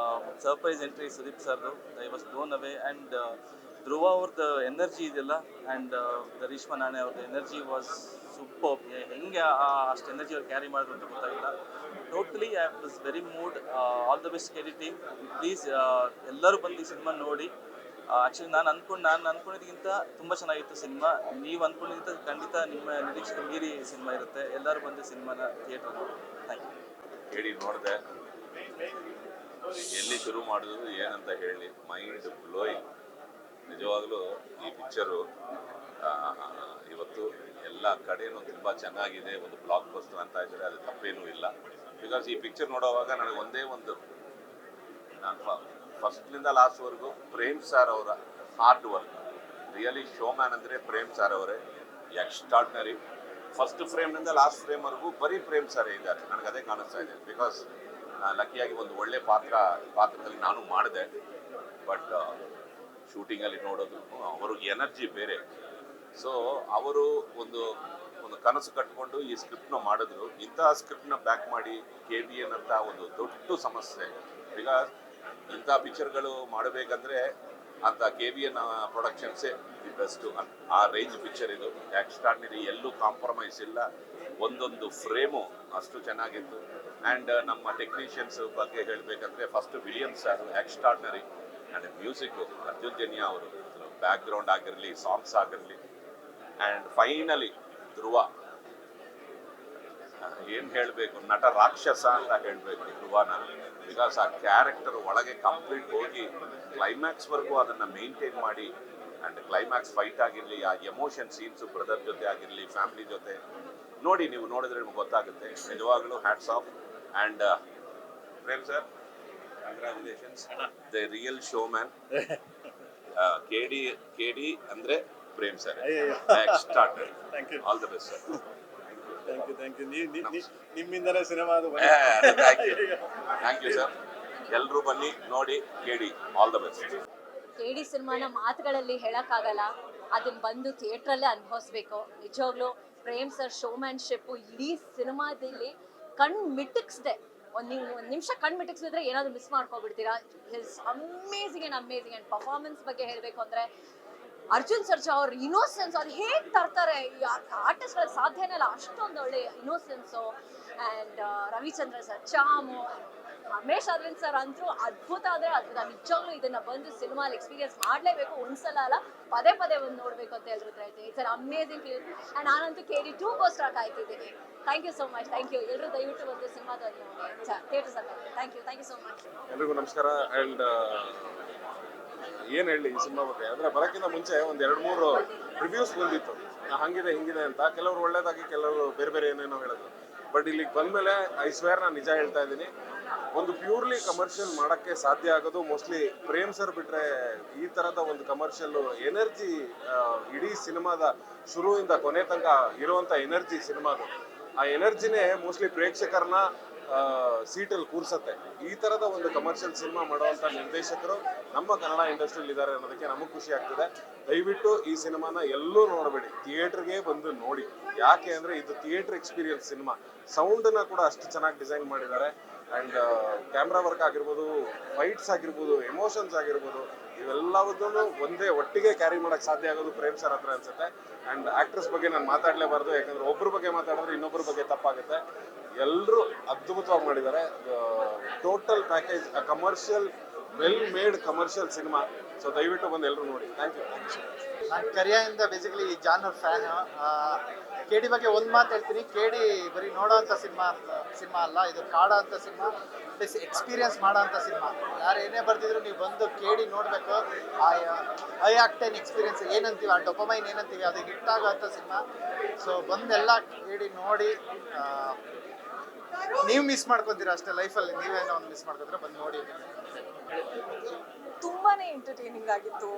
surprise entry Sudeep ಸರ್ದು, I was blown away. And Dhruva ಅವ್ರದ್ದು energy ಇದೆಯಲ್ಲ, and Reshma ನಾಣೆ ಅವ್ರದ್ದು energy was super. ಹೆಂಗೆ ಅಷ್ಟು ಎನರ್ಜಿ ಅವ್ರು ಕ್ಯಾರಿ ಮಾಡಿದ್ರು ಅಂತ ಗೊತ್ತಾಗಿಲ್ಲ. Totally I was very mood. All the best KD team. Please ಎಲ್ಲರೂ ಬಂದು ಈ ಸಿನಿಮಾ ನೋಡಿ. ಆ್ಯಕ್ಚುಲಿ ನಾನು ಅಂದ್ಕೊಂಡಿದ್ದಕ್ಕಿಂತ ತುಂಬ ಚೆನ್ನಾಗಿತ್ತು ಸಿನಿಮಾ. ನೀವು ಅಂದ್ಕೊಂಡಿದ್ದ ಖಂಡಿತ ನಿಮ್ಮ ನಿರೀಕ್ಷೆಗೆ ಮೀರಿ ಸಿನಿಮಾ ಇರುತ್ತೆ. ಎಲ್ಲರೂ ಬಂದು ಸಿನಿಮಾನ ಥಿಯೇಟರ್ ನೋಡಿ. Thank you. KD ನೋಡಿದೆ, ಎಲ್ಲಿ ಶುರು ಮಾಡಿದ್ರು ಏನಂತ ಹೇಳಿ, ಮೈಂಡ್ ಬ್ಲೋಯಿಂಗ್. ನಿಜವಾಗ್ಲೂ ಈ ಪಿಕ್ಚರು ಇವತ್ತು ಎಲ್ಲ ಕಡೆನೂ ತುಂಬ ಚೆನ್ನಾಗಿದೆ. ಒಂದು ಬ್ಲಾಕ್ ಬಸ್ಟರ್ ಅಂತ ಇದ್ದರೆ ಅದು ತಪ್ಪೇನೂ ಇಲ್ಲ. ಬಿಕಾಸ್ ಈ ಪಿಕ್ಚರ್ ನೋಡೋವಾಗ ನನಗೆ ಒಂದೇ ಒಂದು, ನಾನು ಫಸ್ಟ್ಲಿಂದ ಲಾಸ್ಟ್ವರೆಗೂ ಪ್ರೇಮ್ ಸರ್ ಅವರ ಹಾರ್ಡ್ ವರ್ಕ್, ರಿಯಲಿ ಶೋಮ್ಯಾನ್ ಅಂದರೆ ಪ್ರೇಮ್ ಸರ್ ಅವರೇ, ಎಕ್ಸ್ಟ್ರಾರ್ಡಿನರಿ. ಫಸ್ಟ್ ಫ್ರೇಮ್ನಿಂದ ಲಾಸ್ಟ್ ಫ್ರೇಮ್ವರೆಗೂ ಬರೀ ಪ್ರೇಮ್ ಸರ್ ಇದ್ದಾರೆ, ನನಗೆ ಅದೇ ಕಾಣಿಸ್ತಾ ಇದೆ. ಬಿಕಾಸ್ ಲಕ್ಕಿಯಾಗಿ ಒಂದು ಒಳ್ಳೆ ಪಾತ್ರದಲ್ಲಿ ನಾನು ಮಾಡಿದೆ. ಬಟ್ ಶೂಟಿಂಗಲ್ಲಿ ನೋಡೋದು ಅವ್ರಿಗೆ ಎನರ್ಜಿ ಬೇರೆ. ಸೊ ಅವರು ಒಂದು ಕನಸು ಕಟ್ಕೊಂಡು ಈ ಸ್ಕ್ರಿಪ್ಟ್ನ ಮಾಡಿದ್ರು. ಇಂತಹ ಸ್ಕ್ರಿಪ್ಟ್ನ ಬ್ಯಾಕ್ ಮಾಡಿ KBN ಅಂತ ಒಂದು ದೊಡ್ಡ ಸಮಸ್ಯೆ. ಬಿಕಾಸ್ ಇಂಥ ಪಿಕ್ಚರ್ಗಳು ಮಾಡಬೇಕಂದ್ರೆ ಅಂತ KBN ಪ್ರೊಡಕ್ಷನ್ಸೇ ದಿ ಬೆಸ್ಟು. ಆ ರೇಂಜ್ ಪಿಕ್ಚರ್ ಇದು, ಎಕ್ಸ್ಟ್ರಾರ್ಡಿನರಿ, ಎಲ್ಲೂ ಕಾಂಪ್ರಮೈಸ್ ಇಲ್ಲ. ಒಂದೊಂದು ಫ್ರೇಮು ಅಷ್ಟು ಚೆನ್ನಾಗಿತ್ತು. ಆ್ಯಂಡ್ ನಮ್ಮ ಟೆಕ್ನಿಷಿಯನ್ಸ್ ಬಗ್ಗೆ ಹೇಳಬೇಕಂದ್ರೆ first William sir extraordinary. And music Arjun Janya ಅವರು, ಬ್ಯಾಕ್ಗ್ರೌಂಡ್ ಆಗಿರಲಿ, ಸಾಂಗ್ಸ್ ಆಗಿರಲಿ. ಆ್ಯಂಡ್ ಫೈನಲಿ ಧ್ರುವ, ಏನು ಹೇಳಬೇಕು, ನಟ ರಾಕ್ಷಸ ಅಂತ ಹೇಳಬೇಕು ಧ್ರುವನ. ಬಿಕಾಸ್ ಆ ಕ್ಯಾರೆಕ್ಟರ್ ಒಳಗೆ ಕಂಪ್ಲೀಟ್ ಹೋಗಿ ಕ್ಲೈಮ್ಯಾಕ್ಸ್ವರೆಗೂ ಅದನ್ನು ಮೇಂಟೈನ್ ಮಾಡಿ. ಆ್ಯಂಡ್ ಕ್ಲೈಮ್ಯಾಕ್ಸ್ ಫೈಟ್ ಆಗಿರಲಿ, ಆ ಎಮೋಷನ್ ಸೀನ್ಸು ಬ್ರದರ್ ಜೊತೆ ಆಗಿರಲಿ, ಫ್ಯಾಮಿಲಿ ಜೊತೆ ನೋಡಿ, ನೀವು ನೋಡಿದ್ರೆ ನಿಮ್ಗೆ ಗೊತ್ತಾಗುತ್ತೆ. ನಿಜವಾಗ್ಲೂ hats off. And Prem sir, congratulations, the real showman. KD ಅಂದರೆ Prem sir, extraordinary. All the best sir. Thank you. ನಿಮ್ಮಿಂದಲೇ ಸಿನಿಮಾದು. Thank you sir. ಎಲ್ಲರೂ ಬನ್ನಿ ನೋಡಿ KD. All the best. KD ಸಿನಿಮಾನ ಮಾತುಗಳಲ್ಲಿ ಹೇಳೋಕ್ಕಾಗಲ್ಲ, ಅದನ್ನ ಬಂದು ಥಿಯೇಟ್ರಲ್ಲೇ ಅನುಭವಿಸ್ಬೇಕು. ನಿಜವಾಗ್ಲೂ ಪ್ರೇಮ್ ಸರ್ ಶೋಮ್ಯಾನ್ಶಿಪ್ಪು ಇಡೀ ಸಿನಿಮಾದಲ್ಲಿ ಕಣ್ಣು ಮಿಟಕ್ಸ್ದೆ. ಒಂದು ನಿಮಿಷ ಕಣ್ಣು ಮಿಟಕ್ಸಿದ್ರೆ ಏನಾದರೂ ಮಿಸ್ ಮಾಡ್ಕೊಬಿಡ್ತೀರಾ. ಹಿಸ್ ಅಮೇಝಿಂಗ್ ಆ್ಯಂಡ್ ಪರ್ಫಾರ್ಮೆನ್ಸ್ ಬಗ್ಗೆ ಹೇಳಬೇಕು ಅಂದರೆ ಅರ್ಜುನ್ ಸರ್ಜಾ ಅವ್ರ ಇನ್ನೋಸೆನ್ಸ್, ಅವ್ರು ಹೇಗೆ ತರ್ತಾರೆ, ಆರ್ಟಿಸ್ಟ್ಗಳಿಗೆ ಸಾಧ್ಯನೇ ಇಲ್ಲ, ಅಷ್ಟೊಂದು ಒಳ್ಳೆ innocence. And Ravichandra sir Chamu, Ramesh Aravind sir ಅಂತೂ ಅದ್ಭುತ ಅಂದರೆ ಅದ್ಭುತ. ನಿಜವಾಗ್ಲೂ ಇದನ್ನು ಬಂದು ಸಿನಿಮಾಲಿ ಎಕ್ಸ್ಪೀರಿಯನ್ಸ್ ಮಾಡಲೇಬೇಕು, ಒಂದ್ಸಲ ಅಲ್ಲ ಪದೇ ಬಂದು ನೋಡಬೇಕು ಅಂತ ಹೇಳಿದ್ರೆ ಆಯ್ತು. It's an amazing film. And ನಾನಂತೂ KD 2ಗೋಸ್ಕರ ಕಾಯ್ತಿದ್ದೀನಿ. Thank you so much. Thank you. ಎಲ್ಲರೂ ದಯವಿಟ್ಟು ಒಂದು ಸಿನಿಮಾದಲ್ಲಿ ನೋಡಿ ಥಿಯೇಟರ್ಸ್ ಅಲ್ಲಿ. Thank you so much. ಎಲ್ರಿಗೂ ನಮಸ್ಕಾರ. ಆ್ಯಂಡ್ ಏನು ಹೇಳಿ ಈ ಸಿನಿಮಾ ಬಗ್ಗೆ ಅಂದರೆ, ಬರೋಕ್ಕಿಂತ ಮುಂಚೆ ಒಂದು 2-3 ರಿವ್ಯೂಸ್ ಬಂದಿತ್ತು, ಹಂಗಿದೆ ಹಿಂಗಿದೆ ಅಂತ. ಕೆಲವರು ಒಳ್ಳೇದಾಗಿ, ಕೆಲವರು ಬೇರೆ ಏನೇನೋ ಹೇಳಿದ್ರು. ಬಟ್ ಇಲ್ಲಿಗೆ ಬಂದಮೇಲೆ ಐ ಸ್ವೇರ್ ನಾನು ನಿಜ ಹೇಳ್ತಾ ಇದ್ದೀನಿ, ಒಂದು ಪ್ಯೂರ್ಲಿ ಕಮರ್ಷಿಯಲ್ ಮಾಡೋಕ್ಕೆ ಸಾಧ್ಯ ಆಗೋದು ಮೋಸ್ಟ್ಲಿ ಪ್ರೇಮ್ ಸರ್ ಬಿಟ್ಟರೆ. ಈ ಥರದ ಒಂದು ಕಮರ್ಷಿಯಲ್ಲು ಎನರ್ಜಿ ಇಡೀ ಸಿನಿಮಾದ ಶುರುವಿಂದ ಕೊನೆ ತನಕ ಇರುವಂಥ ಎನರ್ಜಿ ಸಿನಿಮಾದು, ಆ ಎನರ್ಜಿನೇ ಮೋಸ್ಟ್ಲಿ ಪ್ರೇಕ್ಷಕರನ್ನ ಸೀಟಲ್ಲಿ ಕೂರ್ಸತ್ತೆ. ಈ ಥರದ ಒಂದು ಕಮರ್ಷಿಯಲ್ ಸಿನಿಮಾ ಮಾಡುವಂಥ ನಿರ್ದೇಶಕರು ನಮ್ಮ ಕನ್ನಡ ಇಂಡಸ್ಟ್ರಿಯಲ್ಲಿ ಇದ್ದಾರೆ ಅನ್ನೋದಕ್ಕೆ ನಮಗೆ ಖುಷಿ ಆಗ್ತಿದೆ. ದಯವಿಟ್ಟು ಈ ಸಿನಿಮಾನ ಎಲ್ಲೂ ನೋಡಬೇಡಿ, ಥಿಯೇಟ್ರಿಗೆ ಬಂದು ನೋಡಿ. ಯಾಕೆ ಅಂದರೆ ಇದು ಥಿಯೇಟ್ರ್ ಎಕ್ಸ್ಪೀರಿಯನ್ಸ್ ಸಿನಿಮಾ. ಸೌಂಡನ್ನು ಕೂಡ ಅಷ್ಟು ಚೆನ್ನಾಗಿ ಡಿಸೈನ್ ಮಾಡಿದ್ದಾರೆ. ಆ್ಯಂಡ್ ಕ್ಯಾಮ್ರಾ ವರ್ಕ್ ಆಗಿರ್ಬೋದು, ಫೈಟ್ಸ್ ಆಗಿರ್ಬೋದು, ಎಮೋಷನ್ಸ್ ಆಗಿರ್ಬೋದು, ಇವೆಲ್ಲವನ್ನೂ ಒಟ್ಟಿಗೆ ಕ್ಯಾರಿ ಮಾಡೋಕ್ಕೆ ಸಾಧ್ಯ ಆಗೋದು ಪ್ರೇಮ್ ಸರ್ ಹತ್ರ ಅನ್ಸುತ್ತೆ. ಆ್ಯಂಡ್ ಆ್ಯಕ್ಟ್ರೆಸ್ ಬಗ್ಗೆ ನಾನು ಮಾತಾಡಲೇಬಾರ್ದು, ಯಾಕಂದರೆ ಒಬ್ಬರ ಬಗ್ಗೆ ಮಾತಾಡಿದ್ರೆ ಇನ್ನೊಬ್ಬರ ಬಗ್ಗೆ ತಪ್ಪಾಗುತ್ತೆ. ಎಲ್ಲರೂ ಅದ್ಭುತವಾಗಿ ಮಾಡಿದ್ದಾರೆ. Total package, commercial, well made commercial cinema. So ದಯವಿಟ್ಟು ಬಂದು ಎಲ್ಲರೂ ನೋಡಿ. Thank you. ನಾನು ಕರಿಯಿಂದ ಬೇಸಿಕಲಿ ಈ ಜಾನರ್ ಫ್ಯಾನು. KD ಬಗ್ಗೆ ಒಂದು ಮಾತು ಹೇಳ್ತೀನಿ, KD ಬರೀ ನೋಡೋವಂಥ ಸಿನಿಮಾ ಅಲ್ಲ, ಇದು ಕಾಡೋ ಅಂಥ ಸಿನಿಮಾ, ಪ್ಲಸ್ ಎಕ್ಸ್ಪೀರಿಯನ್ಸ್ ಮಾಡೋ ಅಂಥ ಸಿನಿಮಾ. ಯಾರು ಏನೇ ಬರ್ತಿದ್ರು ನೀವು ಬಂದು KD ನೋಡಬೇಕು. ಐ ಆಕ್ಟೈನ್ ಎಕ್ಸ್ಪೀರಿಯನ್ಸ್ ಏನಂತೀವಿ, ಆ ಡೊಪಮೈನ್ ಏನಂತೀವಿ, ಅದು ಹಿಟ್ಟಾಗೋ ಅಂಥ ಸಿನಿಮಾ. ಸೊ ಬಂದೆಲ್ಲ KD ನೋಡಿ, ನೀವು ಮಿಸ್ ಮಾಡ್ಕೊತೀರಾ ಅಷ್ಟೇ ಲೈಫಲ್ಲಿ. ನೀವೇನೋ ಒಂದು ಮಿಸ್ ಮಾಡ್ಕೊತೀರಾ, ಬಂದು ನೋಡಿ. ತುಂಬಾನೇ ಎಂಟರ್ಟೈನಿಂಗ್ ಆಗಿತ್ತು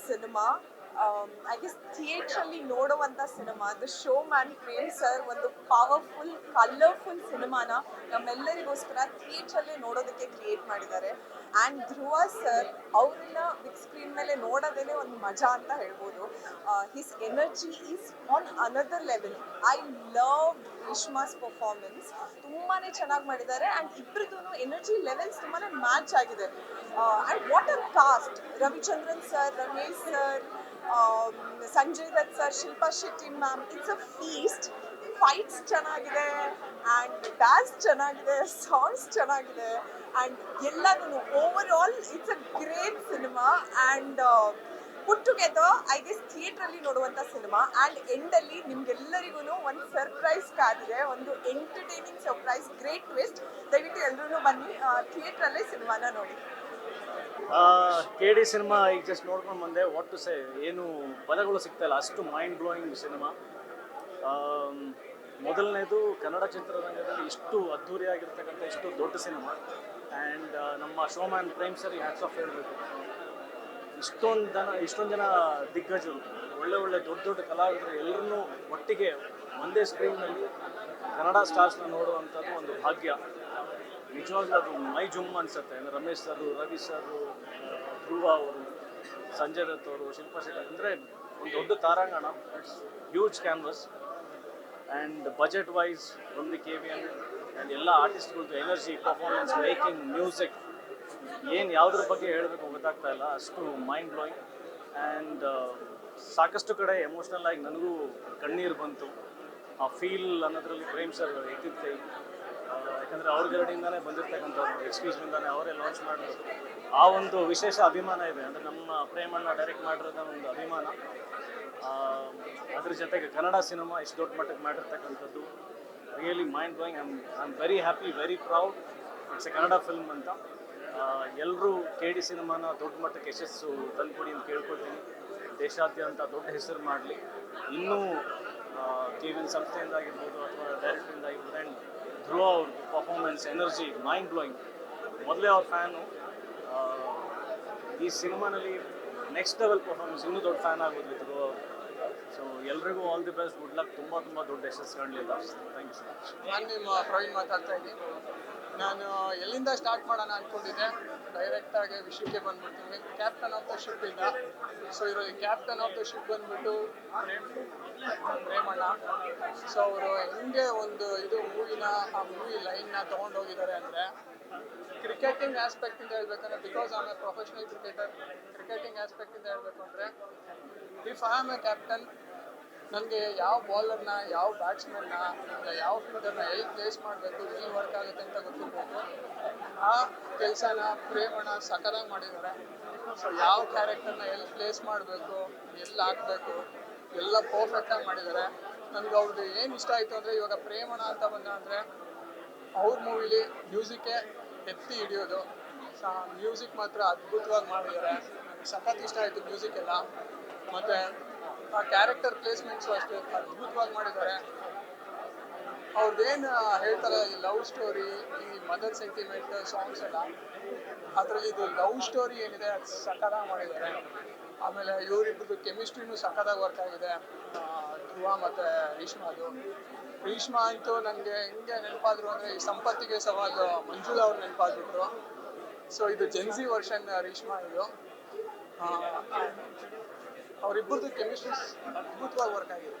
ಸಿನಿಮಾ. ಐ ಗೆಸ್ ಥಿಯೇಟ್ರಲ್ಲಿ ನೋಡುವಂಥ ಸಿನಿಮಾ. The showman Prem sir ಒಂದು ಪವರ್ಫುಲ್ ಕಲರ್ಫುಲ್ ಸಿನಿಮಾನ ನಮ್ಮೆಲ್ಲರಿಗೋಸ್ಕರ ಥಿಯೇಟ್ರಲ್ಲೇ ನೋಡೋದಕ್ಕೆ ಕ್ರಿಯೇಟ್ ಮಾಡಿದ್ದಾರೆ. ಆ್ಯಂಡ್ ಧ್ರುವ ಸರ್ ಅವ್ರನ್ನ ಬಿಗ್ ಸ್ಕ್ರೀನ್ ಮೇಲೆ ನೋಡೋದೇ ಒಂದು ಮಜಾ ಅಂತ ಹೇಳ್ಬೋದು. His energy is on another level. I love ರೇಷ್ಮಾಸ್ ಪರ್ಫಾರ್ಮೆನ್ಸ್. ತುಂಬಾ ಚೆನ್ನಾಗಿ ಮಾಡಿದ್ದಾರೆ. ಆ್ಯಂಡ್ ಇಬ್ಬರದ್ದು ಎನರ್ಜಿ ಲೆವೆಲ್ಸ್ ತುಂಬಾ ಮ್ಯಾಚ್ ಆಗಿದೆ. And what a cast! Ravichandran sir, Ramesh sir, Sanjay Dutt sir, Shilpa Shetty ma'am. It's a feast. Fights ಚೆನ್ನಾಗಿದೆ, ಆ್ಯಂಡ್ ಡ್ಯಾನ್ಸ್ ಚೆನ್ನಾಗಿದೆ, ಸಾಂಗ್ಸ್ ಚೆನ್ನಾಗಿದೆ, ಆ್ಯಂಡ್ ಎಲ್ಲನೂ overall it's a great cinema. And put together I guess ಥಿಯೇಟ್ರಲ್ಲಿ ನೋಡುವಂಥ cinema. And ಎಂಡಲ್ಲಿ ನಿಮ್ಗೆಲ್ಲರಿಗೂ ಒಂದು ಸರ್ಪ್ರೈಸ್ ಕಾದಿದೆ, ಒಂದು ಎಂಟರ್ಟೈನಿಂಗ್ ಸರ್ಪ್ರೈಸ್, ಗ್ರೇಟ್ ಟ್ವಿಸ್ಟ್. ದಯವಿಟ್ಟು ಎಲ್ಲರೂ ಬನ್ನಿ, ಥಿಯೇಟ್ರಲ್ಲೇ ಸಿನಿಮಾನ ನೋಡಿ. KD ಸಿನಿಮಾ ಈಗ ಜಸ್ಟ್ ನೋಡ್ಕೊಂಡು ಬಂದೆ. ವಾಟ್ ಟು ಸೇ, ಏನು ಪದಗಳು ಸಿಗ್ತಾಯಿಲ್ಲ, ಅಷ್ಟು ಮೈಂಡ್ ಬ್ಲೋಯಿಂಗ್ ಸಿನಿಮಾ. ಮೊದಲನೇದು ಕನ್ನಡ ಚಿತ್ರರಂಗದಲ್ಲಿ ಇಷ್ಟು ಅದ್ಧೂರಿಯಾಗಿರ್ತಕ್ಕಂಥ ಇಷ್ಟು ದೊಡ್ಡ ಸಿನಿಮಾ. ಆ್ಯಂಡ್ ನಮ್ಮ showman Prem sir hats off ಹೇಳಬೇಕು. ಇಷ್ಟೊಂದು ಜನ ದಿಗ್ಗಜರು, ಒಳ್ಳೆ ದೊಡ್ಡ ಕಲಾವಿದರು ಎಲ್ಲರನ್ನೂ ಒಟ್ಟಿಗೆ ಒಂದೇ ಸ್ಕ್ರೀನ್ನಲ್ಲಿ ಕನ್ನಡ ಸ್ಟಾರ್ಸ್ನ ನೋಡುವಂಥದ್ದು ಒಂದು ಭಾಗ್ಯ. ನಿಜವಾಗ್ಲೂ ಅದು ಮೈ ಜುಮ್ ಅನಿಸುತ್ತೆ. ರಮೇಶ್ ಸರ್, ರವಿ ಸರ್, ಧ್ರುವ ಅವರು, ಸಂಜಯ್ ದತ್ ಅವರು, ಶಿಲ್ಪಾ ಶೆಟ್ಟಿ, ಅಂದರೆ ಒಂದು ದೊಡ್ಡ ತಾರಾಂಗಣ. It's huge canvas and budget wise from the KVN and ಎಲ್ಲ ಆರ್ಟಿಸ್ಟ್ಗಳದ್ದು ಎನರ್ಜಿ, ಪರ್ಫಾರ್ಮೆನ್ಸ್, ಮೇಕಿಂಗ್, ಮ್ಯೂಸಿಕ್, ಯಾವುದ್ರ ಬಗ್ಗೆ ಹೇಳಬೇಕು ಗೊತ್ತಾಗ್ತಾ ಇಲ್ಲ, ಅಷ್ಟು ಮೈಂಡ್ ಬ್ಲೋಯಿಂಗ್. ಆ್ಯಂಡ್ ಸಾಕಷ್ಟು ಕಡೆ ಎಮೋಷ್ನಲ್ ಆಗಿ ನನಗೂ ಕಣ್ಣೀರು ಬಂತು. ಆ ಫೀಲ್ ಅನ್ನೋದ್ರಲ್ಲಿ ಪ್ರೇಮ್ ಸರ್ ಎತ್ತಿದ ಕೈ. ಯಾಕಂದರೆ ಅವ್ರ ಗರಡಿಯಿಂದನೇ ಬಂದಿರ್ತಕ್ಕಂಥವ್ರು, ಎಕ್ಸ್ಕ್ಯೂಸ್ನಿಂದಾನೇ ಅವರೇ ಲಾಂಚ್ ಮಾಡಿರೋದು. ಆ ಒಂದು ವಿಶೇಷ ಅಭಿಮಾನ ಇದೆ. ಅಂದರೆ ನಮ್ಮ ಪ್ರೇಮಣ್ಣ ಡೈರೆಕ್ಟ್ ಮಾಡಿರೋದ ಒಂದು ಅಭಿಮಾನ. ಅದ್ರ ಜೊತೆಗೆ ಕನ್ನಡ ಸಿನಿಮಾ ಇಷ್ಟು ದೊಡ್ಡ ಮಟ್ಟಕ್ಕೆ ಮಾಡಿರ್ತಕ್ಕಂಥದ್ದು really mind blowing. I am very happy, very proud. It's A Kannada film ಅಂತ. ಎಲ್ಲರೂ KD ಸಿನಿಮಾನ ದೊಡ್ಡ ಮಟ್ಟಕ್ಕೆ ಯಶಸ್ಸು ತಂದುಕೊಡಿ ಅಂತ ಕೇಳ್ಕೊಳ್ತೀನಿ. ದೇಶಾದ್ಯಂತ ದೊಡ್ಡ ಹೆಸರು ಮಾಡಲಿ. ಇನ್ನೂ KVN ಸಂಸ್ಥೆಯಿಂದ ಆಗಿರ್ಬೋದು ಅಥವಾ ಡೈರೆಕ್ಟ್ರಿಂದ ಆಗಿರ್ಬೋದು. ಆ್ಯಂಡ್ ಧ್ರುವ ಅವ್ರದ್ದು ಪರ್ಫಾರ್ಮೆನ್ಸ್, ಎನರ್ಜಿ, ಮೈಂಡ್ ಬ್ಲೋಯಿಂಗ್. ಮೊದಲೇ ಅವ್ರ ಫ್ಯಾನು. ಈ ಸಿನಿಮಾನಲ್ಲಿ ನೆಕ್ಸ್ಟ್ ಲೆವೆಲ್ ಪರ್ಫಾರ್ಮೆನ್ಸ್, ಇನ್ನೂ ದೊಡ್ಡ ಫ್ಯಾನ್ ಆಗೋದ್ವಿ ಧ್ರುವ ಅವರು. ಸೊ ಎಲ್ರಿಗೂ all the best, good luck. ತುಂಬ ದೊಡ್ಡ ಯಶಸ್ಸು ಕಾಣಲಿ ಅಂತ ಅನಿಸ್ತೀನಿ. Thank you so much. ನಾನು ನಿಮ್ಮ ಪ್ರವೀಣ್ ಮಾತಾಡ್ತಾ ಇದ್ದೀನಿ. ನಾನು ಎಲ್ಲಿಂದ ಸ್ಟಾರ್ಟ್ ಮಾಡೋಣ ಅಂದ್ಕೊಂಡಿದ್ದೆ, ಡೈರೆಕ್ಟಾಗಿ ವಿಷಯಕ್ಕೆ ಬಂದ್ಬಿಡ್ತೀನಿ. ಕ್ಯಾಪ್ಟನ್ ಆಫ್ ದ ಶಿಪ್ ಇಂದ. ಸೊ ಇದರಲ್ಲಿ ಕ್ಯಾಪ್ಟನ್ ಆಫ್ ದ ಶಿಪ್ ಬಂದ್ಬಿಟ್ಟು ಪ್ರೇಮಣ್ಣ. ಸೊ ಅವರು ಹೆಂಗೆ ಒಂದು ಮೂವಿನ ಆ ಮೂವಿ ಲೈನ್ನ ತೊಗೊಂಡೋಗಿದ್ದಾರೆ ಅಂದರೆ, ಕ್ರಿಕೆಟಿಂಗ್ ಆಸ್ಪೆಕ್ಟಿಂದ ಹೇಳ್ಬೇಕಂದ್ರೆ, because I am a professional cricketer, cricketing ಆಸ್ಪೆಕ್ಟಿಂದ ಹೇಳ್ಬೇಕು ಅಂದರೆ, if I am a captain, ನನಗೆ ಯಾವ ಬಾಲರ್ನ, ಯಾವ ಬ್ಯಾಟ್ಸ್ಮನ್ನ, ಯಾವ ಫೀಲ್ಡರ್ನ ಎಲ್ಲಿ ಪ್ಲೇಸ್ ಮಾಡಬೇಕು, ಎಲ್ಲಿ ವರ್ಕ್ ಆಗುತ್ತೆ ಅಂತ ಗೊತ್ತಿರಬೇಕು. ಆ ಕೆಲಸನ ಪ್ರೇಮಣ್ಣ ಸಕಲಾಗಿ ಮಾಡಿದ್ದಾರೆ. ಸೊ ಯಾವ ಕ್ಯಾರೆಕ್ಟರ್ನ ಎಲ್ಲಿ ಪ್ಲೇಸ್ ಮಾಡಬೇಕು, ಎಲ್ಲಿ ಹಾಕಬೇಕು, ಎಲ್ಲ ಪರ್ಫೆಕ್ಟಾಗಿ ಮಾಡಿದ್ದಾರೆ. ನನಗೆ ಅವ್ರದ್ದು ಏನು ಇಷ್ಟ ಆಯಿತು ಅಂದರೆ, ಇವಾಗ ಪ್ರೇಮಣ್ಣ ಅಂತ ಬಂದ ಅಂದರೆ ಅವ್ರ ಮೂವಿಲಿ ಮ್ಯೂಸಿಕ್ಕೇ ಎತ್ತಿ ಹಿಡಿಯೋದು. ಮ್ಯೂಸಿಕ್ ಮಾತ್ರ ಅದ್ಭುತವಾಗಿ ಮಾಡಿದ್ದಾರೆ. ನನಗೆ ಸಖತ್ ಇಷ್ಟ ಆಯಿತು ಮ್ಯೂಸಿಕ್ ಎಲ್ಲ. ಮತ್ತು ಆ ಕ್ಯಾರೆಕ್ಟರ್ ಪ್ಲೇಸ್ಮೆಂಟ್ಸು ಅಷ್ಟೇ ಅದ್ಭುತವಾಗಿ ಮಾಡಿದ್ದಾರೆ. ಅವ್ರದ್ದೇನು ಹೇಳ್ತಾರೆ, ಈ ಲವ್ ಸ್ಟೋರಿ, ಈ ಮದರ್ ಸೆಂಟಿಮೆಂಟ್ ಸಾಂಗ್ಸ್ ಎಲ್ಲ, ಅದರಲ್ಲಿ ಇದು ಲವ್ ಸ್ಟೋರಿ ಏನಿದೆ ಅದು ಸಖತ್ತಾಗಿ ಮಾಡಿದ್ದಾರೆ. ಆಮೇಲೆ ಇವರಿಬ್ಬರದ್ದು ಕೆಮಿಸ್ಟ್ರಿನೂ ಸಖತ್ತಾಗಿ ವರ್ಕ್ ಆಗಿದೆ, ಧ್ರುವ ಮತ್ತು ರೇಷ್ಮಾ ಅಂತೂ ನನಗೆ ಹೆಂಗೆ ನೆನಪಾದ್ರು ಅಂದರೆ, ಈ ಸಂಪತ್ತಿಗೆ ಸವಾಲು ಮಂಜುಳಾ ಅವ್ರು ನೆನಪಾಗ್ಬಿಟ್ರು. ಸೊ ಇದು ಜೆನ್ಸಿ ವರ್ಷನ್ ರೇಷ್ಮಾ ಇದು. ಅವರಿಬ್ಬರದ್ದು ಕೆಮಿಸ್ಟ್ರಿ ಅದ್ಭುತವಾಗಿ ವರ್ಕ್ ಆಗಿದೆ.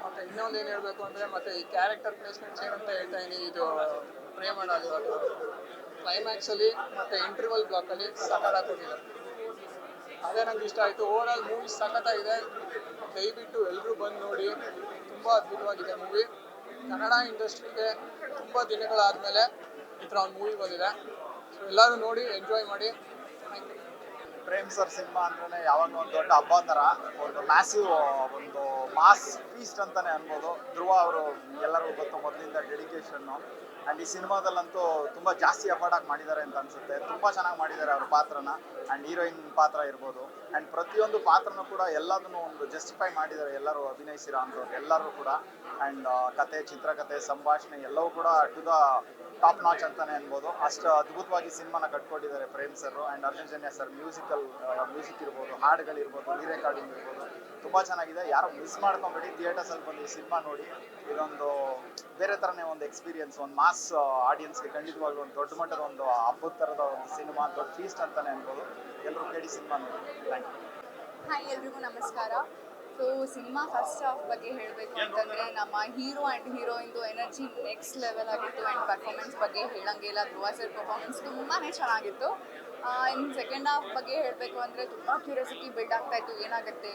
ಮತ್ತು ಇನ್ನೊಂದು ಏನು ಹೇಳಬೇಕು ಅಂದರೆ, ಮತ್ತು ಈ ಕ್ಯಾರೆಕ್ಟರ್ ಪ್ಲೇಸ್ಮೆಂಟ್ಸ್ ಏನಂತ ಹೇಳ್ತಾ ಇದ್ದೀನಿ, ಇದು ಪ್ರೇಮಣ್ಣ ಅದು ಕ್ಲೈಮ್ಯಾಕ್ಸಲ್ಲಿ ಮತ್ತು ಇಂಟರ್ವಲ್ ಬ್ಲಾಕಲ್ಲಿ ಸಖತ್ತಾಗಿ ಕೊಟ್ಟಿದ್ದಾರೆ. ಅದೇ ನಂಗೆ ಇಷ್ಟ ಆಯಿತು. ಓವರಾಲ್ ಮೂವಿ ಸಖತ್ತಾಗಿದೆ. ದಯವಿಟ್ಟು ಎಲ್ಲರೂ ಬಂದು ನೋಡಿ, ತುಂಬ ಅದ್ಭುತವಾಗಿದೆ ಮೂವಿ. ಕನ್ನಡ ಇಂಡಸ್ಟ್ರಿಗೆ ತುಂಬ ದಿನಗಳಾದಮೇಲೆ ಈ ಥರ ಒಂದು ಮೂವಿ ಬಂದಿದೆ. ಸೊ ಎಲ್ಲರೂ ನೋಡಿ ಎಂಜಾಯ್ ಮಾಡಿ. Thank you. Prem sir cinema ಅಂದ್ರೆ ಯಾವಾಗ ಒಂದು ದೊಡ್ಡ ಹಬ್ಬ ಥರ, ಒಂದು ಮ್ಯಾಸಿವ್, ಒಂದು ಮಾಸ್ ಫೀಸ್ಟ್ ಅಂತಾನೆ ಅನ್ಬೋದು. ಧ್ರುವ ಅವರು ಎಲ್ಲರಿಗೂ ಗೊತ್ತು ಮೊದಲಿಂದ ಡೆಡಿಕೇಶನ್ನು. ಆ್ಯಂಡ್ ಈ ಸಿನಿಮಾದಲ್ಲಂತೂ ತುಂಬ ಜಾಸ್ತಿ ಎಫರ್ಟ್ ಆಗಿ ಮಾಡಿದ್ದಾರೆ ಅಂತ ಅನಿಸುತ್ತೆ. ತುಂಬ ಚೆನ್ನಾಗಿ ಮಾಡಿದ್ದಾರೆ ಅವ್ರ ಪಾತ್ರನ. ಆ್ಯಂಡ್ ಹೀರೋಯಿನ್ ಪಾತ್ರ ಇರ್ಬೋದು, ಆ್ಯಂಡ್ ಪ್ರತಿಯೊಂದು ಪಾತ್ರನೂ ಕೂಡ ಎಲ್ಲದನ್ನು ಒಂದು ಜಸ್ಟಿಫೈ ಮಾಡಿದ್ದಾರೆ ಎಲ್ಲರೂ ಅಭಿನಯಿಸಿರೋ ಅಂಥವ್ರು ಎಲ್ಲರೂ ಕೂಡ. ಆ್ಯಂಡ್ ಕತೆ, ಚಿತ್ರಕಥೆ, ಸಂಭಾಷಣೆ ಎಲ್ಲವೂ ಕೂಡ ಟು ದ ಟಾಪ್ ನಾಚ್ ಅಂತಾನೆ ಅನ್ಬೋದು. ಅಷ್ಟು ಅದ್ಭುತವಾಗಿ ಸಿನಿಮಾನ ಕಟ್ಕೊಟ್ಟಿದ್ದಾರೆ Prem sir. And Arjun sir music ಇರ್ಬೋದು, ಹಾಡುಗಳಿರ್ಬೋದು, ರೆಕಾರ್ಡಿಂಗ್ ಇರ್ಬೋದು, ತುಂಬ ಚೆನ್ನಾಗಿದೆ. ಯಾರು ಮಿಸ್ ಮಾಡ್ಕೊಂಬೇಡಿ, ಥಿಯೇಟರ್ಸಲ್ಲಿ ಬಂದು ಈ ಸಿನಿಮಾ ನೋಡಿ. ಇದೊಂದು ಬೇರೆ ಥರನೇ ಒಂದು ಎಕ್ಸ್ಪೀರಿಯನ್ಸ್, ಒಂದು ಮಾಸ್ ಆಡಿಯನ್ಸ್ಗೆ ಖಂಡಿತವಾಗ್ಲೂ ಒಂದು ದೊಡ್ಡ ಮಟ್ಟದ ಒಂದು ಹಬ್ಬದ ಥರದ ಒಂದು ಸಿನಿಮಾ, ದೊಡ್ಡ ಫೀಸ್ಟ್ ಅಂತಾನೆ ಅನ್ಬೋದು. ಎಲ್ಲರೂ KD ಸಿನಿಮಾ ನೋಡಿ. Thank you. ಹಾಯ್, ಎಲ್ರಿಗೂ ನಮಸ್ಕಾರ. ಸೊ ಸಿನಿಮಾ ಫಸ್ಟ್ ಹಾಫ್ ಬಗ್ಗೆ ಹೇಳಬೇಕು ಅಂತಂದರೆ, ನಮ್ಮ ಹೀರೋ ಆ್ಯಂಡ್ ಹೀರೋಯಿಂದು ಎನರ್ಜಿ ನೆಕ್ಸ್ಟ್ ಲೆವೆಲ್ ಆಗಿತ್ತು. ಆ್ಯಂಡ್ ಪರ್ಫಾರ್ಮೆನ್ಸ್ ಬಗ್ಗೆ ಹೇಳಂಗಿಲ್ಲ, ಧ್ರುವ ಸರ್ ಪರ್ಫಾರ್ಮೆನ್ಸ್ ತುಂಬಾ ಚೆನ್ನಾಗಿತ್ತು. ಇನ್ನು ಸೆಕೆಂಡ್ ಹಾಫ್ ಬಗ್ಗೆ ಹೇಳಬೇಕು ಅಂದರೆ, ತುಂಬ ಕ್ಯೂರಿಯಾಸಿಟಿ ಬಿಲ್ಡ್ ಆಗ್ತಾಯಿತ್ತು, ಏನಾಗುತ್ತೆ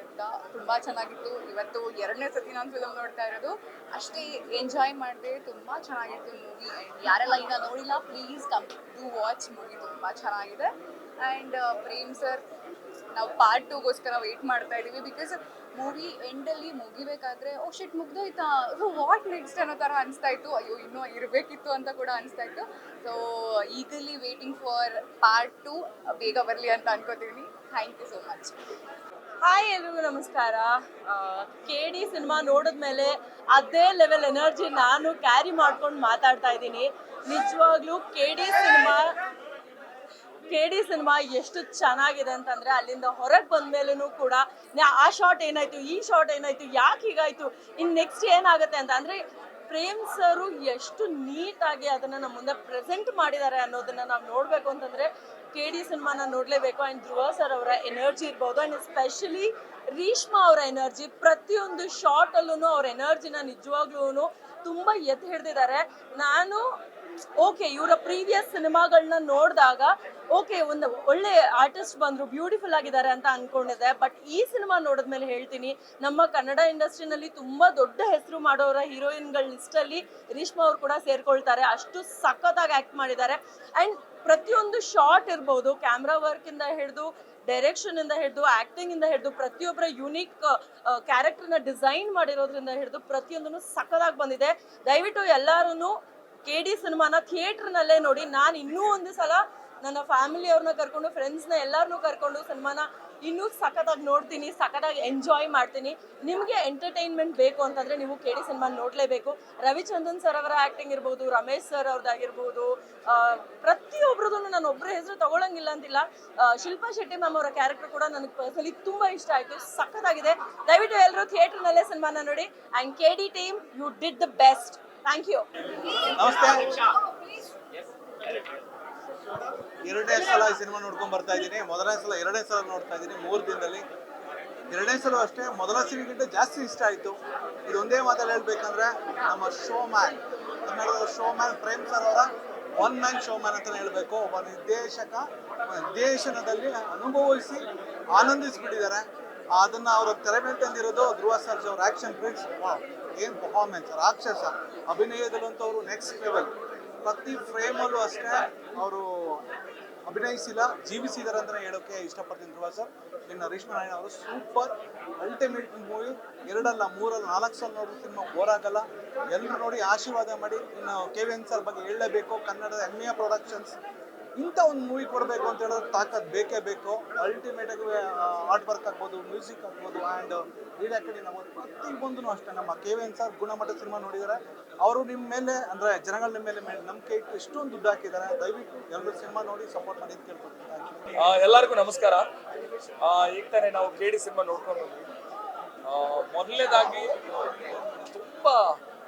ಅಂತ. ತುಂಬ ಚೆನ್ನಾಗಿತ್ತು. ಇವತ್ತು 2ನೇ ಸತಿ ನಾನು ಫಿಲಮ್ ನೋಡ್ತಾ ಇರೋದು. ಅಷ್ಟೇ ಎಂಜಾಯ್ ಮಾಡಿದೆ. ತುಂಬ ಚೆನ್ನಾಗಿತ್ತು ಮೂವಿ. ಆ್ಯಂಡ್ ಯಾರೆಲ್ಲ ಈಗ ನೋಡಿಲ್ಲ, please come to watch movie. ತುಂಬ ಚೆನ್ನಾಗಿದೆ. ಆ್ಯಂಡ್ ಪ್ರೇಮ್ ಸರ್, ನಾವು ಪಾರ್ಟ್ 2ಗೋಸ್ಕರ ವೆಯ್ಟ್ ಮಾಡ್ತಾ ಇದ್ದೀವಿ. ಬಿಕಾಸ್ ಮೂವಿ ಎಂಡಲ್ಲಿ ಮುಗಿಬೇಕಾದ್ರೆ ಶಿಟ್ ಮುಗ್ದೋಯ್ತಾ, ವಾಟ್ ನೆಕ್ಸ್ಟ್ ಅನ್ನೋ ಥರ ಅನಿಸ್ತಾ ಇತ್ತು. ಅಯ್ಯೋ ಇನ್ನೂ ಇರಬೇಕಿತ್ತು ಅಂತ ಕೂಡ ಅನಿಸ್ತಾ ಇತ್ತು. ಸೊ ಈಗಲಿ ವೇಟಿಂಗ್ ಫಾರ್ ಪಾರ್ಟ್ 2 ಬೇಗ ಬರಲಿ ಅಂತ ಅನ್ಕೋತೀನಿ. Thank you so much. Hi, ಎಲ್ರಿಗೂ ನಮಸ್ಕಾರ. KD ಸಿನಿಮಾ ನೋಡಿದ್ಮೇಲೆ ಅದೇ ಲೆವೆಲ್ ಎನರ್ಜಿ ನಾನು ಕ್ಯಾರಿ ಮಾಡ್ಕೊಂಡು ಮಾತಾಡ್ತಾ ಇದ್ದೀನಿ. ನಿಜವಾಗ್ಲೂ KD ಸಿನಿಮಾ KD ಸಿನಿಮಾ ಎಷ್ಟು ಚೆನ್ನಾಗಿದೆ ಅಂತಂದರೆ ಅಲ್ಲಿಂದ ಹೊರಗೆ ಬಂದಮೇಲೂ ಕೂಡ ಆ ಶಾಟ್ ಏನಾಯಿತು, ಈ ಶಾಟ್ ಏನಾಯಿತು, ಯಾಕೆ ಹೀಗಾಯಿತು, ಇನ್ನು ನೆಕ್ಸ್ಟ್ ಏನಾಗುತ್ತೆ ಅಂತ ಅಂದರೆ ಪ್ರೇಮ್ ಸರು ಎಷ್ಟು ನೀಟಾಗಿ ಅದನ್ನು ನಮ್ಮ ಮುಂದೆ ಪ್ರೆಸೆಂಟ್ ಮಾಡಿದ್ದಾರೆ ಅನ್ನೋದನ್ನು ನಾವು ನೋಡಬೇಕು ಅಂತಂದರೆ KD ಸಿನಿಮಾನ ನೋಡಲೇಬೇಕು. ಆ್ಯಂಡ್ ಧ್ರುವ ಸರ್ ಅವರ ಎನರ್ಜಿ ಇರ್ಬೋದು, ಆ್ಯಂಡ್ ಎಸ್ಪೆಷಲಿ ರೀಶ್ಮಾ ಅವರ ಎನರ್ಜಿ, ಪ್ರತಿಯೊಂದು ಶಾರ್ಟಲ್ಲೂ ಅವ್ರ ಎನರ್ಜಿನ ನಿಜವಾಗ್ಲೂ ತುಂಬ ಎತ್ತಿ ಹಿಡ್ದಿದ್ದಾರೆ. ನಾನು ಓಕೆ ಇವರ ಪ್ರೀವಿಯಸ್ ಸಿನಿಮಾಗಳನ್ನ ನೋಡಿದಾಗ ಓಕೆ ಒಂದು ಒಳ್ಳೆ ಆರ್ಟಿಸ್ಟ್ ಬಂದರು, ಬ್ಯೂಟಿಫುಲ್ ಆಗಿದ್ದಾರೆ ಅಂತ ಅಂದ್ಕೊಂಡಿದ್ದೆ. ಬಟ್ ಈ ಸಿನಿಮಾ ನೋಡಿದ್ಮೇಲೆ ಹೇಳ್ತೀನಿ, ನಮ್ಮ ಕನ್ನಡ ಇಂಡಸ್ಟ್ರಿನಲ್ಲಿ ತುಂಬ ದೊಡ್ಡ ಹೆಸರು ಮಾಡೋರ ಹೀರೋಯಿನ್ಗಳ ಲಿಸ್ಟಲ್ಲಿ ರೀಶ್ಮಾ ಅವ್ರು ಕೂಡ ಸೇರ್ಕೊಳ್ತಾರೆ. ಅಷ್ಟು ಸಖತ್ತಾಗಿ ಆ್ಯಕ್ಟ್ ಮಾಡಿದ್ದಾರೆ. ಆ್ಯಂಡ್ ಪ್ರತಿಯೊಂದು ಶಾರ್ಟ್ ಇರ್ಬೋದು, ಕ್ಯಾಮ್ರಾ ವರ್ಕಿಂದ ಹಿಡಿದು ಡೈರೆಕ್ಷನಿಂದ ಹಿಡಿದು ಆ್ಯಕ್ಟಿಂಗಿಂದ ಹಿಡಿದು ಪ್ರತಿಯೊಬ್ಬರ ಯುನೀಕ್ ಕ್ಯಾರೆಕ್ಟರ್ನ ಡಿಸೈನ್ ಮಾಡಿರೋದ್ರಿಂದ ಹಿಡಿದು ಪ್ರತಿಯೊಂದನ್ನು ಸಖತ್ತಾಗಿ ಬಂದಿದೆ. ದಯವಿಟ್ಟು ಎಲ್ಲರೂ KD ಸಿನಿಮಾನ ಥಿಯೇಟ್ರ್ನಲ್ಲೇ ನೋಡಿ. ನಾನು ಇನ್ನೂ ಒಂದು ಸಲ ನನ್ನ ಫ್ಯಾಮಿಲಿಯವ್ರನ್ನ ಕರ್ಕೊಂಡು, ಫ್ರೆಂಡ್ಸ್ನ ಎಲ್ಲರನ್ನೂ ಕರ್ಕೊಂಡು ಸಿನಿಮಾನ ಇನ್ನೂ ಸಖತ್ತಾಗಿ ನೋಡ್ತೀನಿ, ಸಖತ್ತಾಗಿ ಎಂಜಾಯ್ ಮಾಡ್ತೀನಿ. ನಿಮಗೆ ಎಂಟರ್ಟೈನ್ಮೆಂಟ್ ಬೇಕು ಅಂತಂದರೆ ನೀವು KD ಸಿನಿಮಾ ನೋಡಲೇಬೇಕು. ರವಿಚಂದ್ರನ್ ಸರ್ ಅವರ ಆ್ಯಕ್ಟಿಂಗ್ ಇರ್ಬೋದು, ರಮೇಶ್ ಸರ್ ಅವ್ರದ್ದಾಗಿರ್ಬೋದು, ಪ್ರತಿಯೊಬ್ಬರದ್ದು ನಾನು ಒಬ್ಬರ ಹೆಸರು ತಗೊಳ್ಳಂಗಿಲ್ಲ ಅಂತಿಲ್ಲ. ಶಿಲ್ಪಾ ಶೆಟ್ಟಿ ಮ್ಯಾಮ್ ಅವರ ಕ್ಯಾರೆಕ್ಟರ್ ಕೂಡ ನನಗೆ ಪರ್ಸನಲಿ ತುಂಬ ಇಷ್ಟ ಆಯಿತು, ಸಖತ್ತಾಗಿದೆ. ದಯವಿಟ್ಟು ಎಲ್ಲರೂ ಥಿಯೇಟ್ರ್ನಲ್ಲೇ ಸಿನಿಮಾನ ನೋಡಿ. And KD team, you did the best. Thank you. ನಮಸ್ತೆ. ಎರಡನೇ ಸಲ ಈ ಸಿನಿಮಾ ನೋಡ್ಕೊಂಡು ಬರ್ತಾ ಇದ್ದೀನಿ. ಮೊದಲನೇ ಸಲ ಎರಡನೇ ಸಲ ನೋಡ್ತಾ ಇದ್ದೀನಿ 3 ದಿನದಲ್ಲಿ. ಎರಡನೇ ಸಲ ಅಷ್ಟೇ ಮೊದಲ ಸಿನಿಮಾಗಿಂತ ಜಾಸ್ತಿ ಇಷ್ಟ ಆಯಿತು. ಇದೊಂದೇ ಮಾತಲ್ಲಿ ಹೇಳ್ಬೇಕಂದ್ರೆ ನಮ್ಮ ಶೋ ಮ್ಯಾನ್, ಕನ್ನಡದ ಶೋ ಮ್ಯಾನ್ ಪ್ರೇಮ್ ಸರ್ ಅವರ ಒನ್ ಮ್ಯಾನ್ ಶೋ ಮ್ಯಾನ್ ಅಂತಲೇ ಹೇಳಬೇಕು. ಒಬ್ಬ ನಿರ್ದೇಶಕ ನಿರ್ದೇಶನದಲ್ಲಿ ಅನುಭವಿಸಿ ಆನಂದಿಸಿಬಿಟ್ಟಿದ್ದಾರೆ. ಅದನ್ನು ಅವರು ತೆರೆ ಮೇಲೆ ತಂದಿರೋದು ಧ್ರುವ ಸರ್ಜ್ ಅವ್ರ ಆ್ಯಕ್ಷನ್ ಪ್ರಿನ್ಸ್. ಏನು ಪರ್ಫಾರ್ಮೆನ್ಸ್, ರಾಕ್ಷಸ ಅಭಿನಯದಲ್ಲಂತೂ ಅವರು ನೆಕ್ಸ್ಟ್ ಲೆವೆಲ್. ಪ್ರತಿ ಫ್ರೇಮಲ್ಲೂ ಅಷ್ಟೇ ಅವರು ಅಭಿನಯಿಸಿಲ್ಲ, ಜೀವಿಸಿದ್ದಾರೆ ಅಂತಲೇ ಹೇಳೋಕ್ಕೆ ಇಷ್ಟಪಡ್ತೀನಿ ಧ್ರುವ ಸರ್. ಇನ್ನು ರೀಶ್ಮಾ ನಾರಾಯಣ ಅವರು ಸೂಪರ್ ಅಲ್ಟಿಮೇಟ್ ಮೂವಿ. 2 ಅಲ್ಲ 3 ಅಲ್ಲ 4 ಸಲ ನೋಡೋ ಸಿನಿಮಾ ಬೋರ್ ಆಗಲ್ಲ. ಎಲ್ಲರೂ ನೋಡಿ ಆಶೀರ್ವಾದ ಮಾಡಿ. ಇನ್ನು KVN ಸರ್ ಬಗ್ಗೆ ಹೇಳಲೇಬೇಕು. ಕನ್ನಡದ ಹೆಮ್ಮೆಯ ಪ್ರೊಡಕ್ಷನ್ಸ್ ಇಂಥ ಒಂದು ಮೂವಿ ಕೊಡಬೇಕು ಅಂತ ಹೇಳಿದ್ರೆ ತಾಕತ್ ಬೇಕೇ ಬೇಕು. ಅಲ್ಟಿಮೇಟಾಗಿ ಆರ್ಟ್ ವರ್ಕ್ ಆಗ್ಬೋದು, ಮ್ಯೂಸಿಕ್ ಆಗ್ಬೋದು, ಆ್ಯಂಡ್ ಲೀಡ್ ಆ್ಯಕ್ಟಿಂಗ್ ಆಗ್ಬೋದು, ಪ್ರತಿಯೊಂದು ಅಷ್ಟೇ ನಮ್ಮ KVN ಸರ್ ಗುಣಮಟ್ಟ ಸಿನಿಮಾ ನೋಡಿದ್ದಾರೆ. ಅವರು ನಿಮ್ಮ ಮೇಲೆ ಅಂದರೆ ಜನಗಳ ನಿಮ್ಮ ಮೇಲೆ ನಂಬಿಕೆ ಇಟ್ಟು ಎಷ್ಟೊಂದು ದುಡ್ಡು ಹಾಕಿದ್ದಾರೆ. ದಯವಿಟ್ಟು ಎಲ್ಲರೂ ಸಿನಿಮಾ ನೋಡಿ ಸಪೋರ್ಟ್ ಮಾಡಿ ಅಂತ ಕೇಳ್ಕೊಳ್ತೀನಿ. ಎಲ್ಲರಿಗೂ ನಮಸ್ಕಾರ. ಈಗ ತಾನೇ ನಾವು KD ಸಿನಿಮಾ ನೋಡ್ಕೊಂಡು ಬಂದ್ವಿ. ಮೊದಲನೇದಾಗಿ ತುಂಬ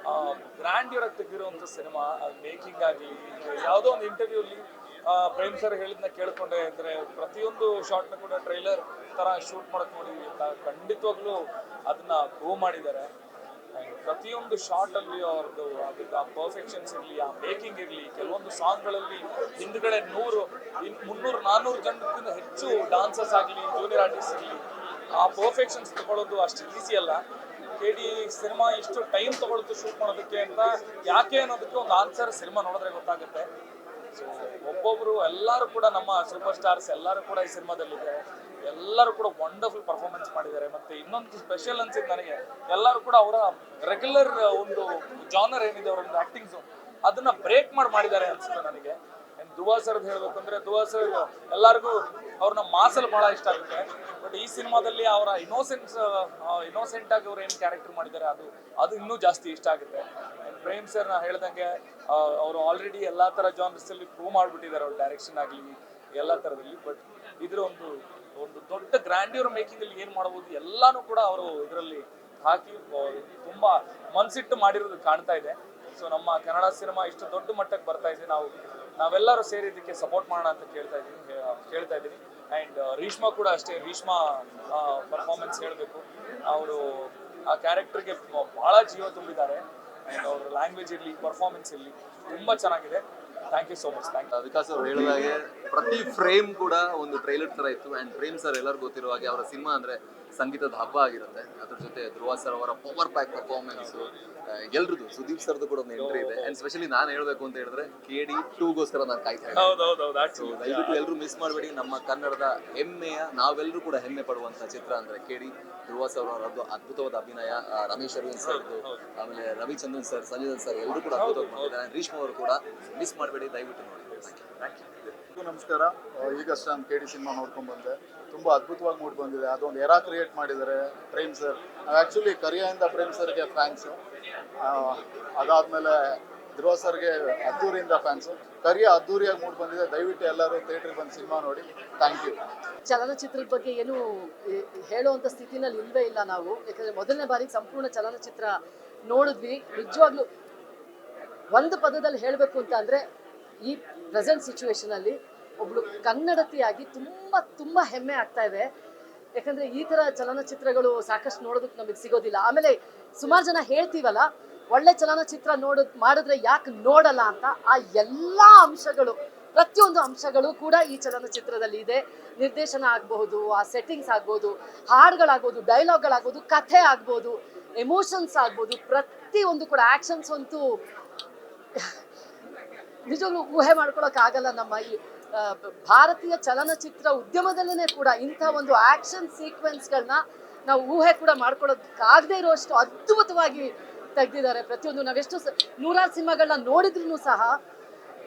ಗ್ರ್ಯಾಂಡ್ಯೂರ್ ಆಗಿ ತೆಗೆದಿರುವಂಥ ಸಿನಿಮಾ. ಮೇಕಿಂಗ್ ಆಗಲಿ, ಯಾವುದೋ ಒಂದು ಇಂಟರ್ವ್ಯೂಲಿ ಪ್ರೇಮ್ ಸರ್ ಹೇಳಿದ್ನ ಕೇಳ್ಕೊಂಡೆ ಅಂದರೆ ಪ್ರತಿಯೊಂದು ಶಾರ್ಟ್ನ ಕೂಡ ಟ್ರೈಲರ್ ಥರ ಶೂಟ್ ಮಾಡೋಕ್ಕೆ ನೋಡಿ ಖಂಡಿತವಾಗ್ಲೂ ಅದನ್ನ ಪ್ರೂವ್ ಮಾಡಿದ್ದಾರೆ. ಪ್ರತಿಯೊಂದು ಶಾರ್ಟಲ್ಲಿ ಅವ್ರದ್ದು ಅದಕ್ಕೆ ಆ ಪರ್ಫೆಕ್ಷನ್ಸ್ ಇರಲಿ, ಆ ಮೇಕಿಂಗ್ ಇರಲಿ, ಕೆಲವೊಂದು ಸಾಂಗ್ಗಳಲ್ಲಿ ಹಿಂದ್ಗಡೆ 100, 300, 400 ಜನಕ್ಕಿಂತ ಹೆಚ್ಚು ಡಾನ್ಸರ್ಸ್ ಆಗಲಿ, ಜೂನಿಯರ್ ಆರ್ಟಿಸ್ಟ್ ಇರಲಿ, ಆ ಪರ್ಫೆಕ್ಷನ್ಸ್ ತಗೊಳ್ಳೋದು ಅಷ್ಟು ಈಸಿ ಅಲ್ಲ. KD ಸಿನಿಮಾ ಇಷ್ಟು ಟೈಮ್ ತಗೊಳ್ತು ಶೂಟ್ ಮಾಡೋದಕ್ಕೆ ಅಂತ ಯಾಕೆ ಅನ್ನೋದಕ್ಕೆ ಒಂದು ಆನ್ಸರ್ ಸಿನಿಮಾ ನೋಡಿದ್ರೆ ಗೊತ್ತಾಗುತ್ತೆ. ಸೊ ಒಬ್ಬೊಬ್ಬರು ಎಲ್ಲರೂ ಕೂಡ ನಮ್ಮ ಸೂಪರ್ ಸ್ಟಾರ್ಸ್ ಎಲ್ಲರೂ ಕೂಡ ಈ ಸಿನಿಮಾದಲ್ಲಿದೆ. ಎಲ್ಲರೂ ಕೂಡ ವಂಡರ್ಫುಲ್ ಪರ್ಫಾರ್ಮೆನ್ಸ್ ಮಾಡಿದ್ದಾರೆ. ಮತ್ತು ಇನ್ನೊಂದು ಸ್ಪೆಷಲ್ ಅನ್ಸಿದ್ದು ನನಗೆ, ಎಲ್ಲರೂ ಕೂಡ ಅವರ ರೆಗ್ಯುಲರ್ ಒಂದು ಜಾನರ್ ಏನಿದೆ ಅವರ ಒಂದು ಆ್ಯಕ್ಟಿಂಗ್ಸು ಅದನ್ನು ಬ್ರೇಕ್ ಮಾಡಿದ್ದಾರೆ ಅನಿಸುತ್ತೆ ನನಗೆ. ಧ್ರುವ ಸರ್ದು ಹೇಳಬೇಕು ಅಂದರೆ, ಧ್ರುವ ಸರ್ ಎಲ್ಲರಿಗೂ ಅವ್ರನ್ನ ಮಾಸಲ್ಲಿ ಭಾಳ ಇಷ್ಟ ಆಗುತ್ತೆ. ಬಟ್ ಈ ಸಿನಿಮಾದಲ್ಲಿ ಅವರ ಇನ್ನೋಸೆಂಟಾಗಿ ಅವ್ರು ಏನು ಕ್ಯಾರೆಕ್ಟರ್ ಮಾಡಿದ್ದಾರೆ ಅದು ಇನ್ನೂ ಜಾಸ್ತಿ ಇಷ್ಟ ಆಗುತ್ತೆ. ಪ್ರೇಮ್ ಸರ್ ನಾ ಹೇಳ್ದಂಗೆ ಅವರು ಆಲ್ರೆಡಿ ಎಲ್ಲ ಥರ ಜಾನರ್ಸಲ್ಲಿ ಪ್ರೂವ್ ಮಾಡಿಬಿಟ್ಟಿದ್ದಾರೆ ಅವ್ರ ಡೈರೆಕ್ಷನ್ ಆಗಲಿ ಎಲ್ಲ ಥರದಲ್ಲಿ. ಬಟ್ ಇದರ ಒಂದು ದೊಡ್ಡ ಗ್ರ್ಯಾಂಡ್ಯೂರ್ ಮೇಕಿಂಗಲ್ಲಿ ಏನು ಮಾಡ್ಬೋದು ಎಲ್ಲನೂ ಕೂಡ ಅವರು ಇದರಲ್ಲಿ ಹಾಕಿ ತುಂಬ ಮನಸ್ಸಿಟ್ಟು ಮಾಡಿರೋದು ಕಾಣ್ತಾ ಇದೆ. ಸೊ ನಮ್ಮ ಕನ್ನಡ ಸಿನಿಮಾ ಇಷ್ಟು ದೊಡ್ಡ ಮಟ್ಟಕ್ಕೆ ಬರ್ತಾ ಇದೆ. ನಾವೆಲ್ಲರೂ ಸೇರಿ ಇದಕ್ಕೆ ಸಪೋರ್ಟ್ ಮಾಡೋಣ ಅಂತ ಕೇಳ್ತಾ ಇದ್ದೀನಿ. ಆ್ಯಂಡ್ ರೀಶ್ಮಾ ಕೂಡ ಅಷ್ಟೇ. ರೀಶ್ಮಾ ಪರ್ಫಾರ್ಮೆನ್ಸ್ ಹೇಳಬೇಕು, ಅವರು ಆ ಕ್ಯಾರೆಕ್ಟರ್ಗೆ ಭಾಳ ಜೀವ ತುಂಬಿದ್ದಾರೆ. ಆ್ಯಂಡ್ ಅವ್ರ ಲ್ಯಾಂಗ್ವೇಜ್ ಇರಲಿ, ಪರ್ಫಾರ್ಮೆನ್ಸ್ ಇರಲಿ ತುಂಬ ಚೆನ್ನಾಗಿದೆ. Thank you so much. Vikas ಅವರು ಹೇಳಿದಾಗೆ ಪ್ರತಿ ಫ್ರೇಮ್ ಕೂಡ ಒಂದು ಟ್ರೈಲರ್ ಥರ ಇತ್ತು. ಆ್ಯಂಡ್ ಪ್ರೇಮ್ ಸರ್ ಎಲ್ಲರಿಗೂ ಗೊತ್ತಿರುವ ಹಾಗೆ ಅವರ ಸಿನಿಮಾ ಅಂದರೆ ಸಂಗೀತದ ಹಬ್ಬ ಆಗಿರುತ್ತೆ. ಅದ್ರ ಜೊತೆ ಧ್ರುವ ಸರ್ ಅವರ ಪವರ್ ಪ್ಯಾಕ್ ಪರ್ಫಾರ್ಮೆನ್ಸು, ಎಲ್ರದ್ದು ಸುದೀಪ್ ಸರ್ದು ಕೂಡ ಒಂದು ಎಂಟ್ರಿ ಇದೆ. ಆ್ಯಂಡ್ ಸ್ಪೆಷಲಿ ನಾನು ಹೇಳಬೇಕು ಅಂತ ಹೇಳಿದ್ರೆ KD 2ಗೋಸ್ಕರ ನಾನು ಕಾಯ್ತಾ ಇದ್ದೀನಿ. ದಯವಿಟ್ಟು ಎಲ್ಲರೂ ಮಿಸ್ ಮಾಡಬೇಡಿ. ನಮ್ಮ ಕನ್ನಡದ ಹೆಮ್ಮೆಯ, ನಾವೆಲ್ಲರೂ ಕೂಡ ಹೆಮ್ಮೆ ಪಡುವಂಥ ಚಿತ್ರ ಅಂದರೆ KD. ಧ್ರುವ ಸರ್ ಅವರದ್ದು ಅದ್ಭುತವಾದ ಅಭಿನಯ, ರಮೇಶ್ ಅರವಿಂದ್ ಸರ್ದು, ಆಮೇಲೆ ರವಿಚಂದ್ರನ್ ಸರ್, ಸಂಜಯ್ ಸರ್ ಎಲ್ಲರೂ ಕೂಡ ಅದ್ಭುತವಾಗಿ ಮಾಡಿದ್ದಾರೆ. ರೀಶ್ಮಾ ಅವರು ಕೂಡ ಮಿಸ್ ಮಾಡಬೇಡಿ, ದಯವಿಟ್ಟು ನೋಡಿ. Thank you. ನಮಸ್ಕಾರ. ಈಗಷ್ಟೇ ನಾನು KD ಸಿನಿಮಾ ನೋಡ್ಕೊಂಡು ಬಂದೆ. ತುಂಬ ಅದ್ಭುತವಾಗಿ ಮೂಡಿ ಬಂದಿದೆ. ಅದೊಂದು ಎರಾ ಕ್ರಿಯೇಟ್ ಮಾಡಿದ್ದಾರೆ ಪ್ರೇಮ್ ಸರ್. ಆ್ಯಕ್ಚುಲಿ ಕರಿಯಿಂದ ಪ್ರೇಮ್ ಸರ್ಗೆ ಫ್ಯಾನ್ಸು. ಅದಾದಮೇಲೆ ಧ್ರುವ ಸರ್ಗೆ ಅದ್ದೂರಿಯಿಂದ ಫ್ಯಾನ್ಸು. ಕರಿಯ ಅದ್ದೂರಿಯಾಗಿ ಮೂಡ್ ಬಂದಿದೆ. ದಯವಿಟ್ಟು ಎಲ್ಲರೂ ಥಿಯೇಟ್ರಿಗೆ ಬಂದು ಸಿನಿಮಾ ನೋಡಿ. Thank you. ಚಲನಚಿತ್ರದ ಬಗ್ಗೆ ಏನು ಹೇಳುವಂಥ ಸ್ಥಿತಿನಲ್ಲಿ ಇಲ್ಲವೇ ಇಲ್ಲ ನಾವು. ಯಾಕಂದರೆ ಮೊದಲನೇ ಬಾರಿಗೆ ಸಂಪೂರ್ಣ ಚಲನಚಿತ್ರ ನೋಡಿದ್ವಿ. ನಿಜವಾಗ್ಲೂ ಒಂದು ಪದದಲ್ಲಿ ಹೇಳಬೇಕು ಅಂತ ಅಂದರೆ, ಈ ಪ್ರೆಸೆಂಟ್ ಸಿಚುವೇಶನಲ್ಲಿ ಒಬ್ಳು ಕನ್ನಡತಿಯಾಗಿ ತುಂಬ ಹೆಮ್ಮೆ ಆಗ್ತಾ ಇದೆ. ಯಾಕಂದರೆ ಈ ಥರ ಚಲನಚಿತ್ರಗಳು ಸಾಕಷ್ಟು ನೋಡೋದಕ್ಕೆ ನಮಗೆ ಸಿಗೋದಿಲ್ಲ. ಆಮೇಲೆ ಸುಮಾರು ಜನ ಹೇಳ್ತೀವಲ್ಲ, ಒಳ್ಳೆ ಚಲನಚಿತ್ರ ಮಾಡಿದ್ರೆ ಯಾಕೆ ನೋಡಲ್ಲ ಅಂತ. ಆ ಎಲ್ಲ ಅಂಶಗಳು, ಪ್ರತಿಯೊಂದು ಅಂಶಗಳು ಕೂಡ ಈ ಚಲನಚಿತ್ರದಲ್ಲಿ ಇದೆ. ನಿರ್ದೇಶನ ಆಗಬಹುದು, ಆ ಸೆಟ್ಟಿಂಗ್ಸ್ ಆಗ್ಬೋದು, ಹಾಡುಗಳಾಗ್ಬೋದು, ಡೈಲಾಗ್ಗಳಾಗ್ಬೋದು, ಕಥೆ ಆಗ್ಬೋದು, ಎಮೋಷನ್ಸ್ ಆಗ್ಬೋದು, ಪ್ರತಿಯೊಂದು ಕೂಡ ಆ್ಯಕ್ಷನ್ಸ್ ಅಂತೂ ನಿಜವಾಗ್ಲೂ ಊಹೆ ಮಾಡ್ಕೊಳಕ್ಕಾಗಲ್ಲ. ನಮ್ಮ ಈ ಭಾರತೀಯ ಚಲನಚಿತ್ರ ಉದ್ಯಮದಲ್ಲೇ ಕೂಡ ಇಂಥ ಒಂದು ಆ್ಯಕ್ಷನ್ ಸೀಕ್ವೆನ್ಸ್ಗಳನ್ನ ನಾವು ಊಹೆ ಕೂಡ ಮಾಡ್ಕೊಳ್ಳೋದಕ್ಕಾಗದೇ ಇರೋಷ್ಟು ಅದ್ಭುತವಾಗಿ ತೆಗೆದಿದ್ದಾರೆ. ಪ್ರತಿಯೊಂದು ನಾವೆಷ್ಟು ನೂರಾರು ಸಿನಿಮಾಗಳನ್ನ ನೋಡಿದ್ರೂ ಸಹ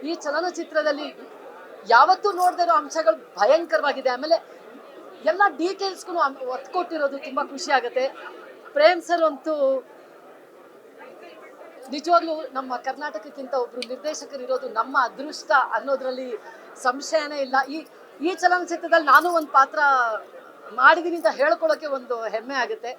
ಈ ಚಲನಚಿತ್ರದಲ್ಲಿ ಯಾವತ್ತೂ ನೋಡದೇ ಇರೋ ಅಂಶಗಳು ಭಯಂಕರವಾಗಿದೆ. ಆಮೇಲೆ ಎಲ್ಲ ಡೀಟೇಲ್ಸ್ಗೂ ಒತ್ತು ಕೊಟ್ಟಿರೋದು ತುಂಬ ಖುಷಿ ಆಗುತ್ತೆ. ಪ್ರೇಮ್ ಸರ್ ಅಂತೂ ನಿಜವಾಗ್ಲೂ ನಮ್ಮ ಕರ್ನಾಟಕಕ್ಕಿಂತ ಒಬ್ರು ನಿರ್ದೇಶಕರು ಇರೋದು ನಮ್ಮ ಅದೃಷ್ಟ ಅನ್ನೋದ್ರಲ್ಲಿ ಸಂಶಯನೇ ಇಲ್ಲ. ಈ ಚಲನಚಿತ್ರದಲ್ಲಿ ನಾನು ಒಂದು ಪಾತ್ರ ಮಾಡಿದ್ದೀನಿ ಅಂತ ಹೇಳ್ಕೊಳ್ಳೋಕೆ ಒಂದು ಹೆಮ್ಮೆ ಆಗುತ್ತೆ.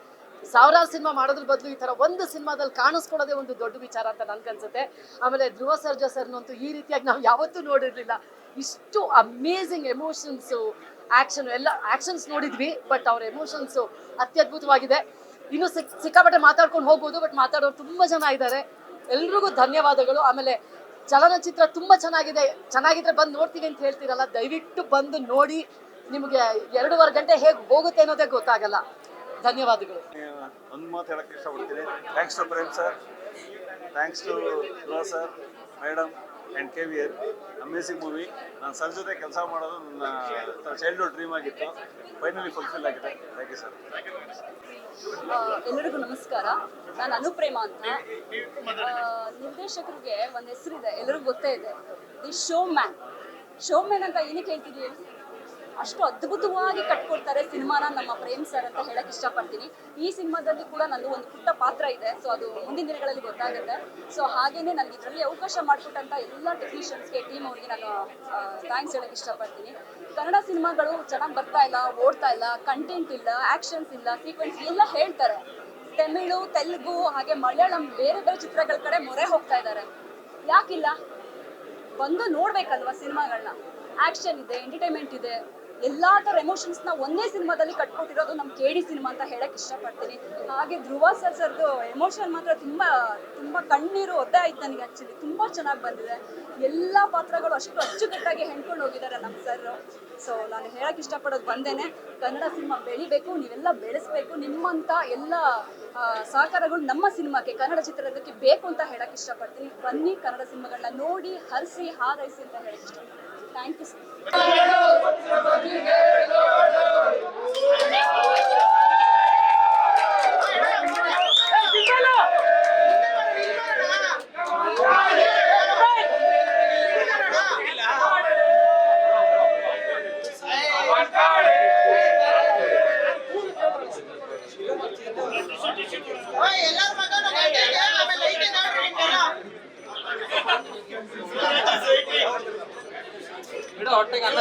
ಸಾವಿರಾರು ಸಿನಿಮಾ ಮಾಡೋದ್ರ ಬದಲು ಈ ಥರ ಒಂದು ಸಿನಿಮಾದಲ್ಲಿ ಕಾಣಿಸ್ಕೊಳ್ಳೋದೇ ಒಂದು ದೊಡ್ಡ ವಿಚಾರ ಅಂತ ನನ್ಗನ್ಸುತ್ತೆ. ಆಮೇಲೆ ಧ್ರುವ ಸರ್ಜಾ ಸರ್ನಂತೂ ಈ ರೀತಿಯಾಗಿ ನಾವು ಯಾವತ್ತೂ ನೋಡಿರಲಿಲ್ಲ. ಇಷ್ಟು ಅಮೇಝಿಂಗ್ ಎಮೋಷನ್ಸು, ಆ್ಯಕ್ಷನ್ ಎಲ್ಲ ಆ್ಯಕ್ಷನ್ಸ್ ನೋಡಿದ್ವಿ, ಬಟ್ ಅವ್ರ ಎಮೋಷನ್ಸು ಅತ್ಯದ್ಭುತವಾಗಿದೆ. ಇನ್ನೂ ಸಿಕ್ಕಾಪಟ್ಟೆ ಮಾತಾಡ್ಕೊಂಡು ಹೋಗ್ಬೋದು, ಬಟ್ ಮಾತಾಡೋರು ತುಂಬ ಜನ ಇದ್ದಾರೆ. ಎಲ್ರಿಗೂ ಧನ್ಯವಾದಗಳು. ಆಮೇಲೆ ಚಲನಚಿತ್ರ ತುಂಬ ಚೆನ್ನಾಗಿದ್ರೆ ಬಂದು ನೋಡ್ತೀವಿ ಅಂತ ಹೇಳ್ತೀರಲ್ಲ, ದಯವಿಟ್ಟು ಬಂದು ನೋಡಿ. ನಿಮಗೆ 2.5 ಗಂಟೆ ಹೇಗೆ ಹೋಗುತ್ತೆ ಅನ್ನೋದೇ ಗೊತ್ತಾಗಲ್ಲ. ಧನ್ಯವಾದಗಳು. ಒಂದು ಮಾತು ಹೇಳಕ್ಕೆ ಇಷ್ಟಪಡ್ತೀನಿ. Thanks to Prem sir, thanks to Dhruva sir, madam and KVR. Amazing movie. ನಾನು ಸರ್ ಜೊತೆ ಕೆಲಸ ಮಾಡೋದು ನನ್ನ ಚೈಲ್ಡ್ಹುಡ್ ಡ್ರೀಮ್ ಆಗಿತ್ತು. ಫೈನಲಿ ಫುಲ್ಫಿಲ್ ಆಗಿದೆ. Thank you sir. ಎಲ್ಲರಿಗೂ ನಮಸ್ಕಾರ. ನಾನು ಅನುಪ್ರೇಮ ಅಂತ. ನಿರ್ದೇಶಕರಿಗೆ ಒಂದು ಹೆಸರಿದೆ, ಎಲ್ಲರಿಗೂ ಗೊತ್ತೇ ಇದೆ, ದಿ ಶೋಮ್ಯಾನ್ ಅಂತ ಏನಕ್ಕೆ ಹೇಳ್ತೀರಿ ಹೇಳಿ? ಅಷ್ಟು ಅದ್ಭುತವಾಗಿ ಕಟ್ಕೊಡ್ತಾರೆ ಸಿನಿಮಾನ ನಮ್ಮ ಪ್ರೇಮ್ ಸರ್ ಅಂತ ಹೇಳಕ್ ಇಷ್ಟಪಡ್ತೀನಿ. ಈ ಸಿನಿಮಾದಲ್ಲಿ ಕೂಡ ನಂದು ಒಂದು ಪುಟ್ಟ ಪಾತ್ರ ಇದೆ, ಸೊ ಅದು ಮುಂದಿನ ದಿನಗಳಲ್ಲಿ ಗೊತ್ತಾಗುತ್ತೆ. ಸೊ ಹಾಗೇನೆ ನನಗೆ ಇದರಲ್ಲಿ ಅವಕಾಶ ಮಾಡಿಕೊಟ್ಟಂಥ ಎಲ್ಲ ಟೆಕ್ನಿಷಿಯನ್ಸ್ಗೆ, ಟೀಮ್ ಅವ್ರಿಗೆ ನಾನು ಥ್ಯಾಂಕ್ಸ್ ಹೇಳಕ್ಕೆ ಇಷ್ಟಪಡ್ತೀನಿ. ಕನ್ನಡ ಸಿನಿಮಾಗಳು ಚೆನ್ನಾಗಿ ಬರ್ತಾ ಇಲ್ಲ, ಓಡ್ತಾ ಇಲ್ಲ, ಕಂಟೆಂಟ್ ಇಲ್ಲ, ಆ್ಯಕ್ಷನ್ಸ್ ಇಲ್ಲ, ಸೀಕ್ವೆನ್ಸ್ ಎಲ್ಲ ಹೇಳ್ತಾರೆ. ತಮಿಳು, ತೆಲುಗು, ಹಾಗೆ ಮಲಯಾಳಂ ಬೇರೆ ಬೇರೆ ಚಿತ್ರಗಳ ಕಡೆ ಮೊರೆ ಹೋಗ್ತಾ ಇದ್ದಾರೆ. ಯಾಕಿಲ್ಲ? ಬಂದು ನೋಡ್ಬೇಕಲ್ವಾ ಸಿನಿಮಾಗಳನ್ನ. ಆ್ಯಕ್ಷನ್ ಇದೆ, ಎಂಟರ್ಟೈನ್ಮೆಂಟ್ ಇದೆ, ಎಲ್ಲ ಥರ ಎಮೋಷನ್ಸ್ನ ಒಂದೇ ಸಿನಿಮಾದಲ್ಲಿ ಕಟ್ಕೊಟ್ಟಿರೋದು ನಮ್ಮ KD ಸಿನಿಮಾ ಅಂತ ಹೇಳಕ್ಕೆ ಇಷ್ಟಪಡ್ತೀನಿ. ಹಾಗೆ ಧ್ರುವ ಸರ್ದು ಎಮೋಷನ್ ಮಾತ್ರ ತುಂಬ ಕಣ್ಣೀರು ಒದ್ದೆ ಆಯ್ತು ನನಗೆ. ಆ್ಯಕ್ಚುಲಿ ತುಂಬ ಚೆನ್ನಾಗಿ ಬಂದಿದೆ. ಎಲ್ಲ ಪಾತ್ರಗಳು ಅಷ್ಟು ಅಚ್ಚುಕಟ್ಟಾಗಿ ಹೆಣ್ಕೊಂಡು ಹೋಗಿದ್ದಾರೆ ನಮ್ಮ ಸರ್. ಸೊ ನಾನು ಹೇಳಕ್ಕೆ ಇಷ್ಟಪಡೋದು ಬಂದೇನೆ, ಕನ್ನಡ ಸಿನಿಮಾ ಬೆಳಿಬೇಕು, ನೀವೆಲ್ಲ ಬೆಳೆಸಬೇಕು. ನಿಮ್ಮಂಥ ಎಲ್ಲ ಸಹಕಾರಗಳು ನಮ್ಮ ಸಿನಿಮಾಕ್ಕೆ, ಕನ್ನಡ ಚಿತ್ರರಂಗಕ್ಕೆ ಬೇಕು ಅಂತ ಹೇಳಕ್ಕೆ ಇಷ್ಟಪಡ್ತೀನಿ. ಬನ್ನಿ, ಕನ್ನಡ ಸಿನಿಮಾಗಳನ್ನ ನೋಡಿ, ಹರಿಸಿ, ಹಾರೈಸಿ ಅಂತ ಹೇಳಕ್ಕೆ ಇಷ್ಟಪಡ್ತೀನಿ. Thank you sir. ಹೊಟ್ಟೆಗೆ ಅನ್ನ